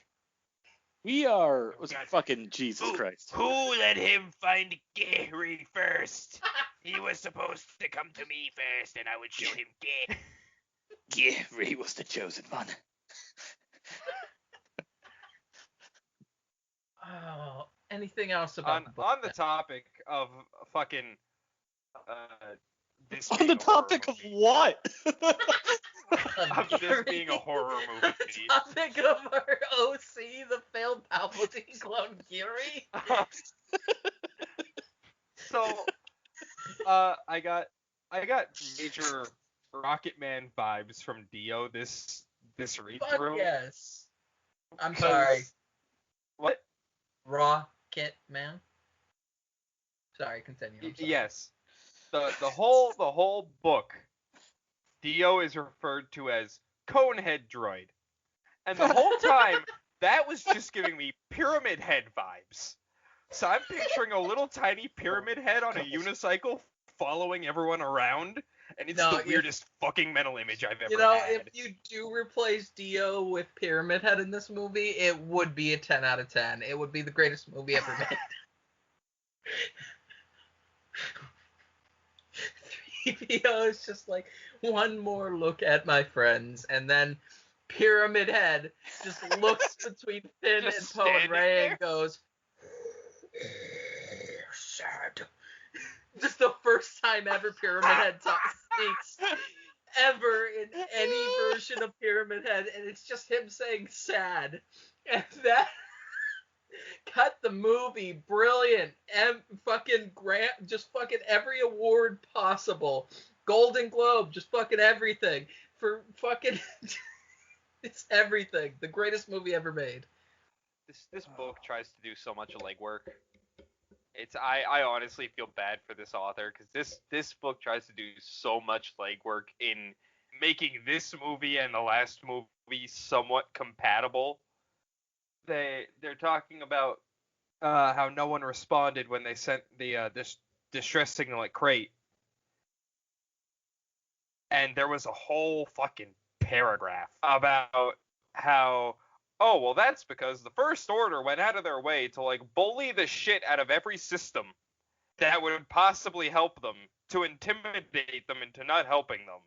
S3: We are was
S1: God.
S3: fucking Jesus Christ.
S1: Who let him find Gary first? He was supposed to come to me first and I would show him Gary.
S3: Gary was the chosen one.
S2: Oh, anything else about the book?
S1: On the topic of fucking this
S3: On
S1: being
S3: the
S1: a horror
S3: topic of
S1: movie.
S3: what?
S1: Of this being a horror movie.
S2: The topic of our OC, the failed Palpatine clone Gary.
S1: So, I got major Rocket Man vibes from Dio this read
S2: Fuck
S1: through.
S2: yes. I'm
S1: 'Cause-
S2: sorry.
S1: What?
S2: Rocket Man. Sorry, continue. I'm sorry.
S1: Yes. The whole book, Dio is referred to as Conehead Droid, and the whole time that was just giving me Pyramid Head vibes. So I'm picturing a little tiny pyramid head on a unicycle following everyone around, and it's the weirdest fucking mental image I've ever had.
S2: If you do replace Dio with Pyramid Head in this movie, it would be a 10 out of 10. It would be the greatest movie ever made. 3PO is just like, one more look at my friends, and then Pyramid Head just looks between Finn
S1: Just
S2: and Poe and
S1: standing
S2: Rey
S1: there.
S2: and goes, sad. Just the first time ever Pyramid Head speaks ever in any version of Pyramid Head, and it's just him saying sad. And that cut the movie brilliant. Fucking grant, just fucking every award possible. Golden Globe, just fucking everything. For fucking it's everything. The greatest movie ever made.
S1: This book tries to do so much legwork. I honestly feel bad for this author because this book tries to do so much legwork in making this movie and the last movie somewhat compatible. They're talking about how no one responded when they sent the distress signal at Crate, and there was a whole fucking paragraph about how, oh, well, that's because the First Order went out of their way to, like, bully the shit out of every system that would possibly help them, to intimidate them into not helping them.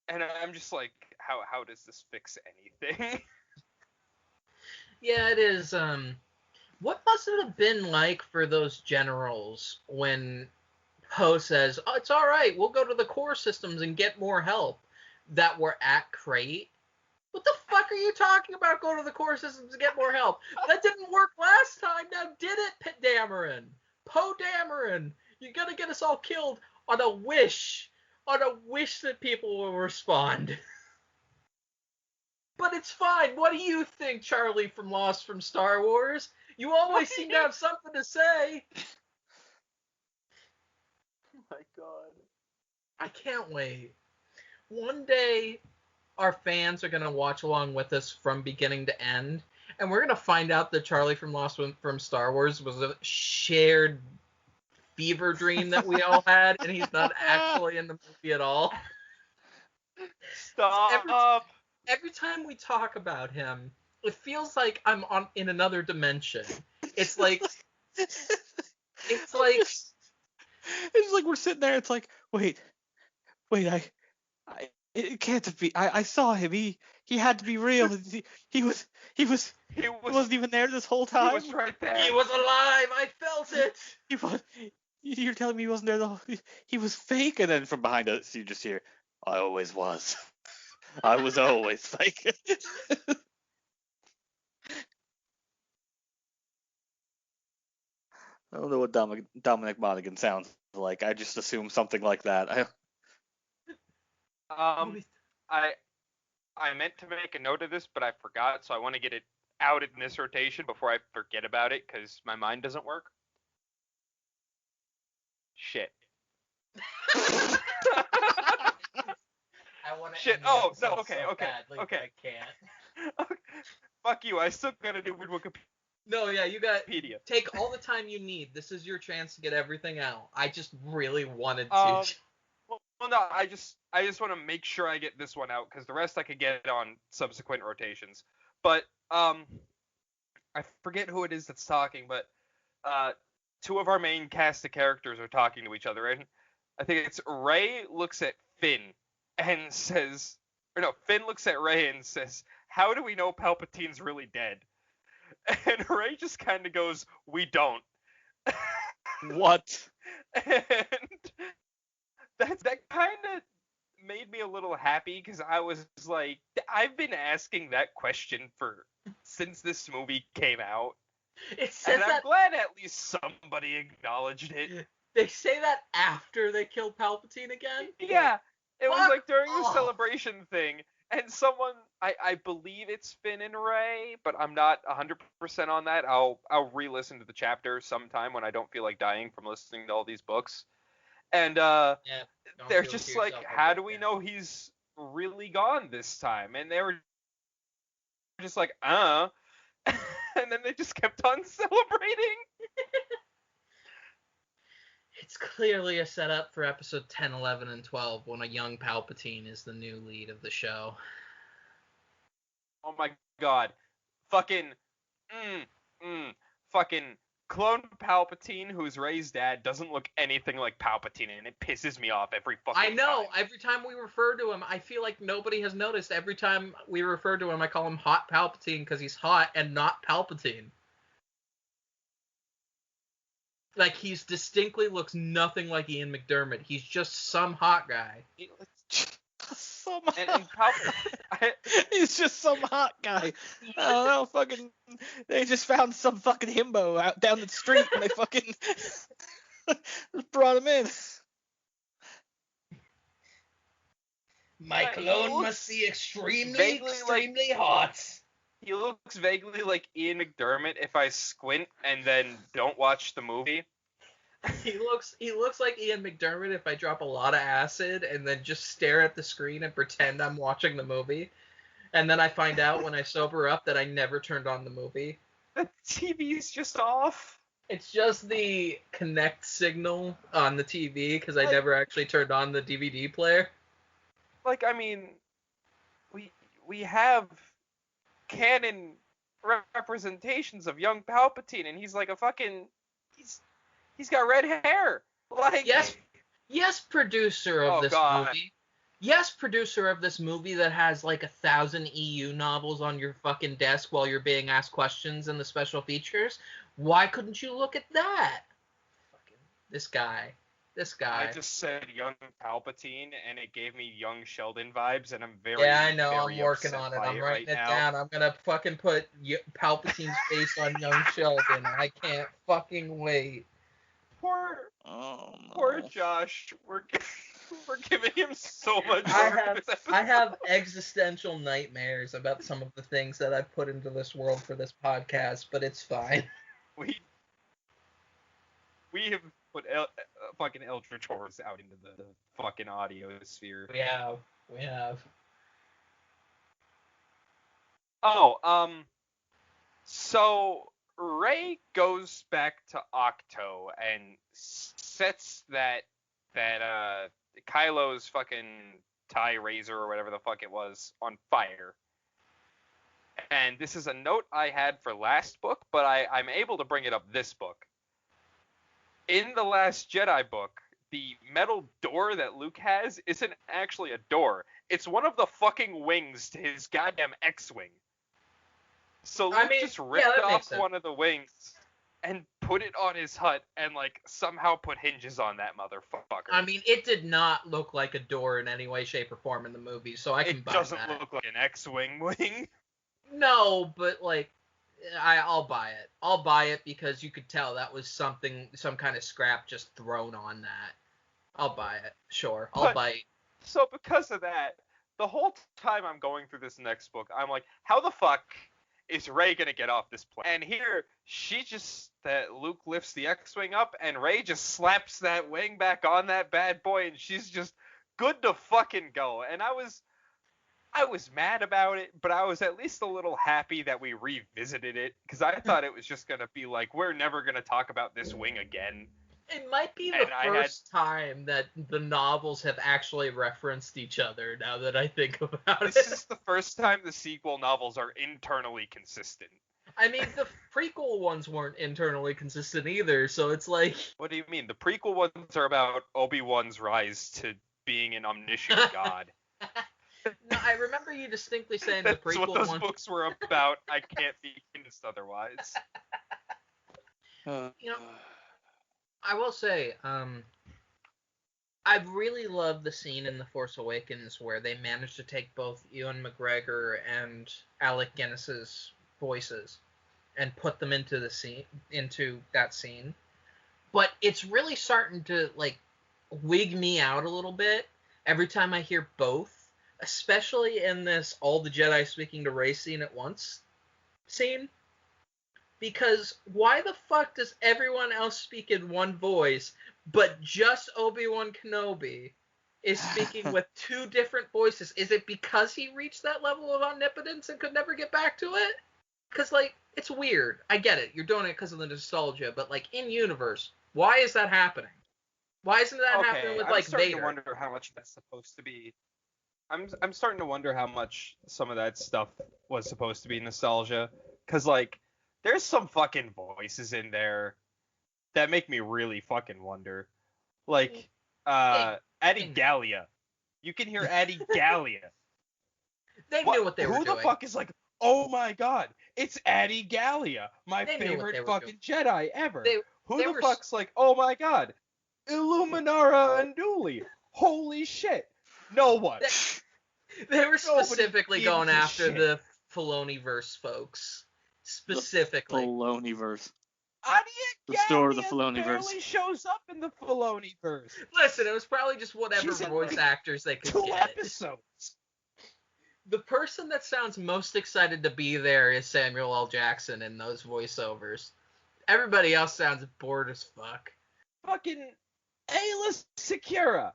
S1: And I'm just like, how does this fix anything?
S2: Yeah, it is. What must it have been like for those generals when Poe says, oh, it's all right, we'll go to the core systems and get more help, that were at Crate? What the fuck are you talking about, go to the core systems and get more help? That didn't work last time, now did it, Dameron? Poe Dameron, you're gonna get us all killed on a wish that people will respond. But it's fine. What do you think, Charlie from Lost from Star Wars? You always seem to have something to say.
S3: Oh my god.
S2: I can't wait. One day, our fans are going to watch along with us from beginning to end, and we're going to find out that Charlie from Lost from Star Wars was a shared fever dream that we all had, and he's not actually in the movie at all.
S1: Stop!
S2: Every time we talk about him, it feels like I'm in another dimension. It's like It's like
S4: It's like we're sitting there. It's like, wait, it can't be. I saw him. He had to be real. He was
S1: He
S4: wasn't even there this whole
S1: he
S4: time.
S1: was right there.
S2: he was alive. I felt it.
S4: He was. You're telling me he wasn't there the whole. He was fake, and then from behind us, you just hear, "I always was. I was always fake." I don't know what Dominic Monaghan sounds like. I just assume something like that.
S1: I meant to make a note of this, but I forgot, so I want to get it out in this rotation before I forget about it, because my mind doesn't work. Shit.
S2: I want to.
S1: Shit. Oh no. Okay.
S2: Badly,
S1: Okay.
S2: I can't.
S1: Fuck you. I still gotta do Wikipedia.
S2: No, yeah, you got. Take all the time you need. This is your chance to get everything out. I just really wanted to.
S1: Well, no, I just want to make sure I get this one out, because the rest I could get on subsequent rotations. But I forget who it is that's talking, but two of our main cast of characters are talking to each other, and I think it's Rey looks at Finn and says, or no, Finn looks at Rey and says, "How do we know Palpatine's really dead?" And Rey just kind of goes, "We don't."
S4: What?
S1: And that kind of made me a little happy, because I was like, I've been asking that question since this movie came out.
S2: It says
S1: and I'm glad at least somebody acknowledged it.
S2: They say that after they kill Palpatine again?
S1: Yeah. It was like during the
S2: off.
S1: celebration thing, and someone, I believe it's Finn and Rey, but I'm not 100% on that. I'll re-listen to the chapter sometime when I don't feel like dying from listening to all these books. And they're just like, how do we know he's really gone this time? And they were just like, and then they just kept on celebrating.
S2: It's clearly a setup for episode 10, 11, and 12, when a young Palpatine is the new lead of the show.
S1: Oh my god. Fucking clone Palpatine, who's Rey's dad, doesn't look anything like Palpatine, and it pisses me off every fucking time.
S2: I know. Every time we refer to him, I feel like nobody has noticed. Every time we refer to him, I call him Hot Palpatine because he's hot and not Palpatine. Like, he's distinctly looks nothing like Ian McDermott. He's just some hot guy.
S4: Some he's just some hot guy. I don't know, fucking. They just found some fucking himbo out down the street, and they fucking brought him in.
S2: My clone must be extremely hot.
S1: He looks vaguely like Ian McDermott if I squint and then don't watch the movie.
S2: He looks like Ian McDermott if I drop a lot of acid and then just stare at the screen and pretend I'm watching the movie. And then I find out when I sober up that I never turned on the movie.
S1: The TV's just off.
S2: It's just the connect signal on the TV because I never actually turned on the DVD player.
S1: Like, I mean, we have canon representations of young Palpatine, and he's like a fucking... He's got red hair. Like,
S2: yes, producer of this movie. Yes, producer of this movie that has like 1,000 EU novels on your fucking desk while you're being asked questions in the special features. Why couldn't you look at that? Fucking this guy. I
S1: just said young Palpatine, and it gave me young Sheldon vibes, and I'm very
S2: I know. I'm working on it. I'm writing it down. I'm gonna fucking put Palpatine's face on young Sheldon. I can't fucking wait.
S1: Poor Josh. We're giving him so much work.
S2: I have existential nightmares about some of the things that I've put into this world for this podcast, but it's fine.
S1: We have put fucking Eldritch Horrors out into the fucking audio sphere.
S2: We have.
S1: So Rey goes back to Octo and sets that Kylo's fucking TIE Razor or whatever the fuck it was on fire. And this is a note I had for last book, but I'm able to bring it up this book. in the Last Jedi book, the metal door that Luke has isn't actually a door. It's one of the fucking wings to his goddamn X-wing. So Luke just ripped off one of the wings and put it on his hut and, like, somehow put hinges on that motherfucker.
S2: I mean, it did not look like a door in any way, shape, or form in the movie, so I can buy that. It
S1: doesn't look like an X-wing wing.
S2: No, but, like, I'll buy it. I'll buy it because you could tell that was some kind of scrap just thrown on that. I'll buy it. Sure, I'll buy it.
S1: So because of that, the whole time I'm going through this next book, I'm like, how the fuck is Rey gonna get off this plane? And here, Luke lifts the X-Wing up, and Rey just slaps that wing back on that bad boy, and she's just good to fucking go. And I was mad about it, but I was at least a little happy that we revisited it, because I thought it was just gonna be like, we're never gonna talk about this wing again.
S2: It might be the first time that the novels have actually referenced each other, now that I think about it.
S1: This is the first time the sequel novels are internally consistent.
S2: I mean, the prequel ones weren't internally consistent either, so it's like...
S1: What do you mean? The prequel ones are about Obi-Wan's rise to being an omniscient god.
S2: No, I remember you distinctly saying the prequel
S1: That's what those books were about. I can't be convinced otherwise.
S2: You know... I will say, I really love the scene in The Force Awakens where they managed to take both Ewan McGregor and Alec Guinness's voices and put them into that scene. But it's really starting to, like, wig me out a little bit every time I hear both, especially in this all the Jedi speaking to Rey scene at once scene. Because why the fuck does everyone else speak in one voice, but just Obi-Wan Kenobi is speaking with two different voices? Is it because he reached that level of omnipotence and could never get back to it? Because, like, it's weird. I get it. You're doing it because of the nostalgia, but, like, in universe, why is that happening? Why isn't that happening with, like, Vader?
S1: I'm starting to wonder how much that's supposed to be. I'm starting to wonder how much some of that stuff was supposed to be nostalgia. Because, like, there's some fucking voices in there that make me really fucking wonder. Like, Adi Gallia. You can hear Adi Gallia.
S2: They knew what they were doing.
S1: Who the fuck is like, oh my god, it's Adi Gallia, my favorite fucking Jedi ever. Who the fuck's like, oh my god, Illuminara Unduli. Holy shit. No one.
S2: They were specifically going after the Filoniverse folks. Specifically.
S3: The Filoniverse.
S1: The store of the Filoniverse barely shows up in the Filoniverse.
S2: Listen, it was probably just whatever voice actors they could get.
S1: 2 episodes.
S2: The person that sounds most excited to be there is Samuel L. Jackson in those voiceovers. Everybody else sounds bored as fuck.
S1: Fucking Ayla Secura.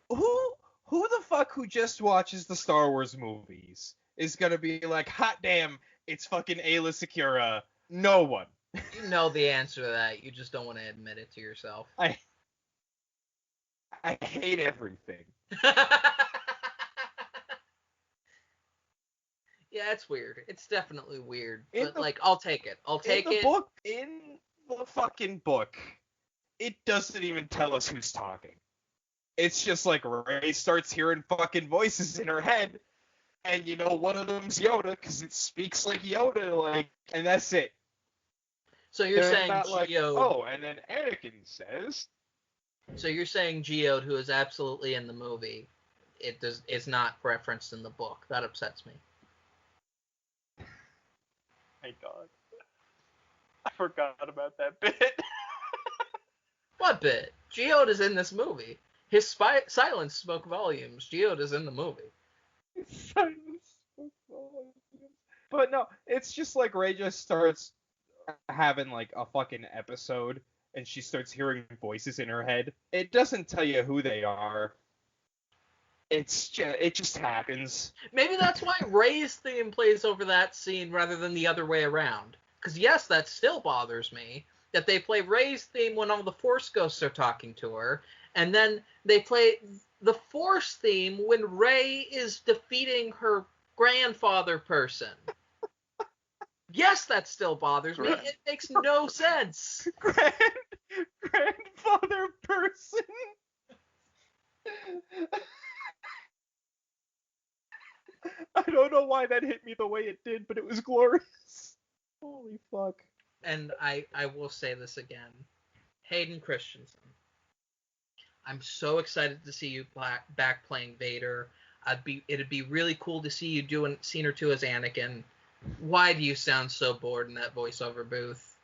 S1: Who the fuck who just watches the Star Wars movies is gonna be like, hot damn, it's fucking Ayla Secura? No one.
S2: You know the answer to that. You just don't want to admit it to yourself.
S1: I hate everything.
S2: Yeah, it's weird. It's definitely weird. But, like, I'll take it.
S1: In the fucking book, it doesn't even tell us who's talking. It's just like Rey starts hearing fucking voices in her head, and you know one of them's Yoda because it speaks like Yoda, like, and that's it.
S2: So you're saying Geode?
S1: Like, oh, and then Anakin says. So
S2: you're saying Geode, who is absolutely in the movie, is not referenced in the book. That upsets me.
S1: My God, I forgot about that bit.
S2: What bit? Geode is in this movie. His silence spoke volumes. Geode is in the movie.
S1: Silence spoke volumes. But no, it's just like Rey just starts having like a fucking episode, and she starts hearing voices in her head. It doesn't tell you who they are. It just happens.
S2: Maybe that's why Rey's theme plays over that scene rather than the other way around. Because yes, that still bothers me that they play Rey's theme when all the Force ghosts are talking to her, and then they play the Force theme when Rey is defeating her grandfather person. Yes, that still bothers me. It makes no sense.
S1: Grandfather person. I don't know why that hit me the way it did, but it was glorious. Holy fuck.
S2: And I will say this again. Hayden Christensen. I'm so excited to see you back playing Vader. It'd be really cool to see you doing scene or two as Anakin. Why do you sound so bored in that voiceover booth?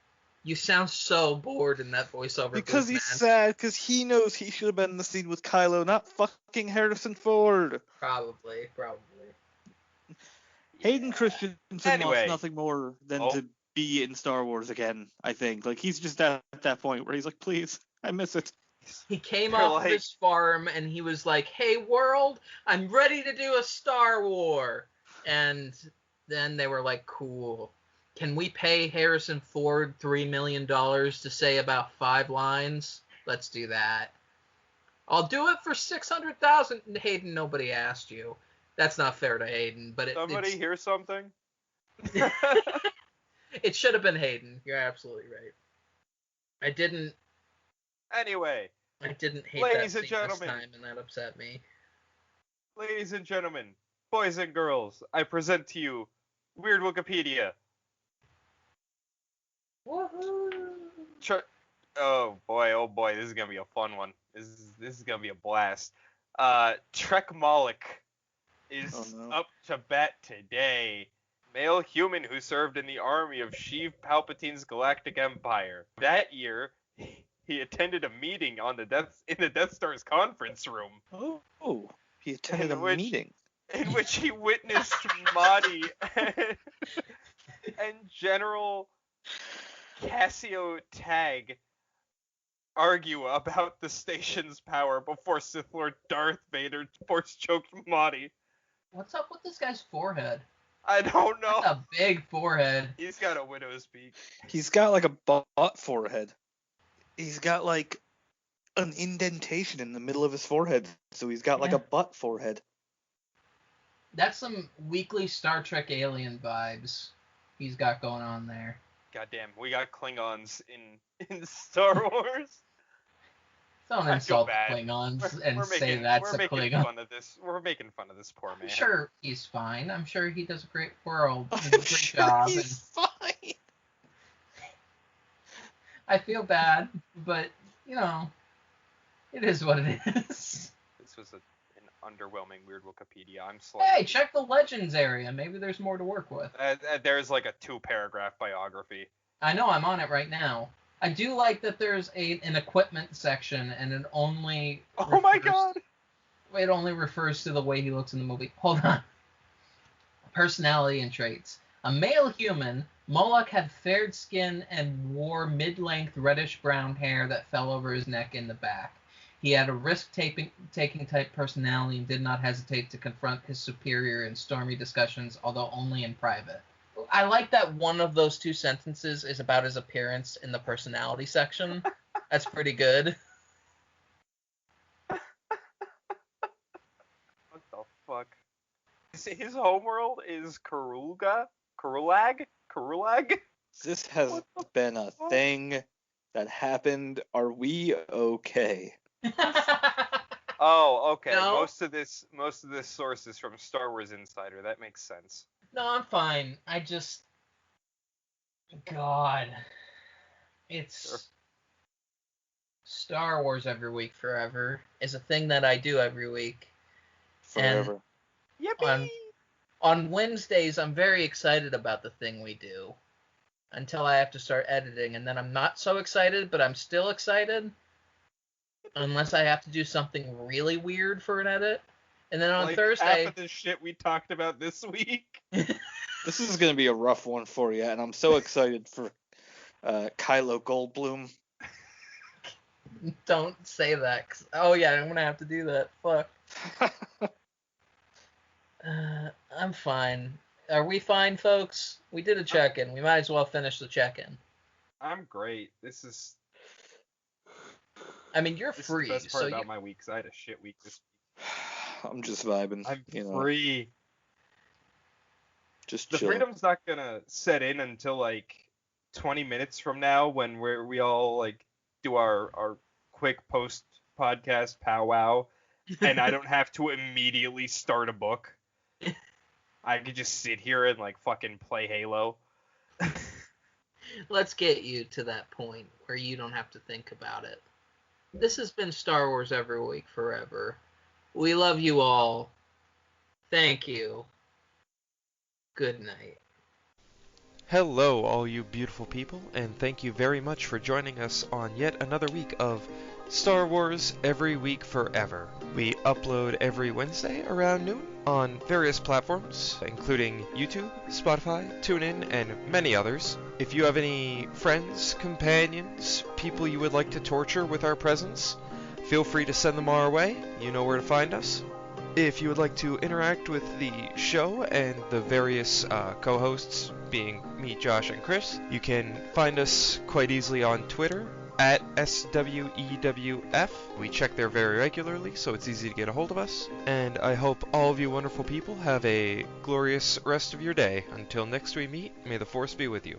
S2: You sound so bored in that voiceover booth,
S4: Because he's sad, because he knows he should have been in the scene with Kylo, not fucking Harrison Ford.
S2: Probably.
S4: Hayden Christensen
S1: Anyway.
S4: wants nothing more than to be in Star Wars again, I think. Like, he's just at that point where he's like, please, I miss it.
S2: He came off of his farm and he was like, hey, world, I'm ready to do a Star War. And then they were like, cool. Can we pay Harrison Ford $3 million to say about 5 lines? Let's do that. I'll do it for $600,000. Hayden, nobody asked you. That's not fair to Hayden, but
S1: Somebody hear something?
S2: It should have been Hayden. You're absolutely right. I didn't hate
S1: ladies
S2: that
S1: and
S2: scene this
S1: gentlemen,
S2: time, and that upset me.
S1: Ladies and gentlemen, boys and girls, I present to you Weird Wikipedia.
S2: Woohoo!
S1: Oh boy, this is gonna be a fun one. This is gonna be a blast. Trek Moloch is up to bat today. Male human who served in the army of Sheev Palpatine's Galactic Empire. That year, he attended a meeting in the Death Star's conference room.
S4: Oh, he attended a meeting.
S1: In which he witnessed Mahdi and General Cassio Tag argue about the station's power before Sith Lord Darth Vader force-choked Mahdi.
S2: What's up with this guy's forehead?
S1: I don't know.
S2: That's a big forehead.
S1: He's got a widow's peak.
S4: He's got like a butt forehead. He's got like an indentation in the middle of his forehead, so he's got like a butt forehead.
S2: That's some weekly Star Trek alien vibes he's got going on there.
S1: Goddamn, we got Klingons in Star Wars.
S2: Don't insult the Klingons and say that's a Klingon.
S1: We're making fun of this poor man.
S2: I'm sure he's fine. I'm sure he does a great job.
S4: He's fine.
S2: I feel bad, but it is what it is.
S1: This was an underwhelming Weird Wikipedia. I'm slow.
S2: Hey, check the Legends area. Maybe there's more to work with.
S1: There's like a 2-paragraph biography.
S2: I know, I'm on it right now. I do like that there's an equipment section, and it only it only refers to the way he looks in the movie. Hold on. Personality and traits. A male human, Moloch had fair skin and wore mid-length reddish-brown hair that fell over his neck in the back. He had a risk-taking type personality and did not hesitate to confront his superior in stormy discussions, although only in private. I like that one of those 2 sentences is about his appearance in the personality section. That's pretty good.
S1: What the fuck? His homeworld is Karulag?
S4: This has been a thing that happened. Are we okay?
S1: Oh, okay.
S2: No.
S1: Most of this source is from Star Wars Insider. That makes sense.
S2: No, I'm fine. God. It's Star Wars every week forever is a thing that I do every week.
S4: Forever.
S1: Yippee!
S2: On Wednesdays, I'm very excited about the thing we do until I have to start editing, and then I'm not so excited, but I'm still excited unless I have to do something really weird for an edit. And then on Thursday...
S1: half of the shit we talked about this week.
S4: This is going to be a rough one for you, and I'm so excited for Kylo Goldblum.
S2: Don't say that. Oh, yeah, I'm going to have to do that. Fuck. I'm fine. Are we fine, folks? We did a check-in. We might as well finish the check-in.
S1: I'm great. This is...
S2: I mean, you're free.
S1: This is the best part about my week, because I had a shit week this week.
S4: I'm just vibing.
S1: I'm free.
S4: Just
S1: The
S4: chilling.
S1: freedom's not gonna set in until like 20 minutes from now when we all like do our quick post podcast powwow, and I don't have to immediately start a book. I could just sit here and like fucking play Halo.
S2: Let's get you to that point where you don't have to think about it. This has been Star Wars Every Week Forever. We love you all. Thank you. Good night.
S5: Hello, all you beautiful people, and thank you very much for joining us on yet another week of Star Wars Every Week Forever. We upload every Wednesday around noon on various platforms, including YouTube, Spotify, TuneIn, and many others. If you have any friends, companions, people you would like to torture with our presence, feel free to send them our way. You know where to find us. If you would like to interact with the show and the various co-hosts, being me, Josh, and Chris, you can find us quite easily on Twitter at SWEWF. We check there very regularly, so it's easy to get a hold of us. And I hope all of you wonderful people have a glorious rest of your day. Until next we meet, may the Force be with you.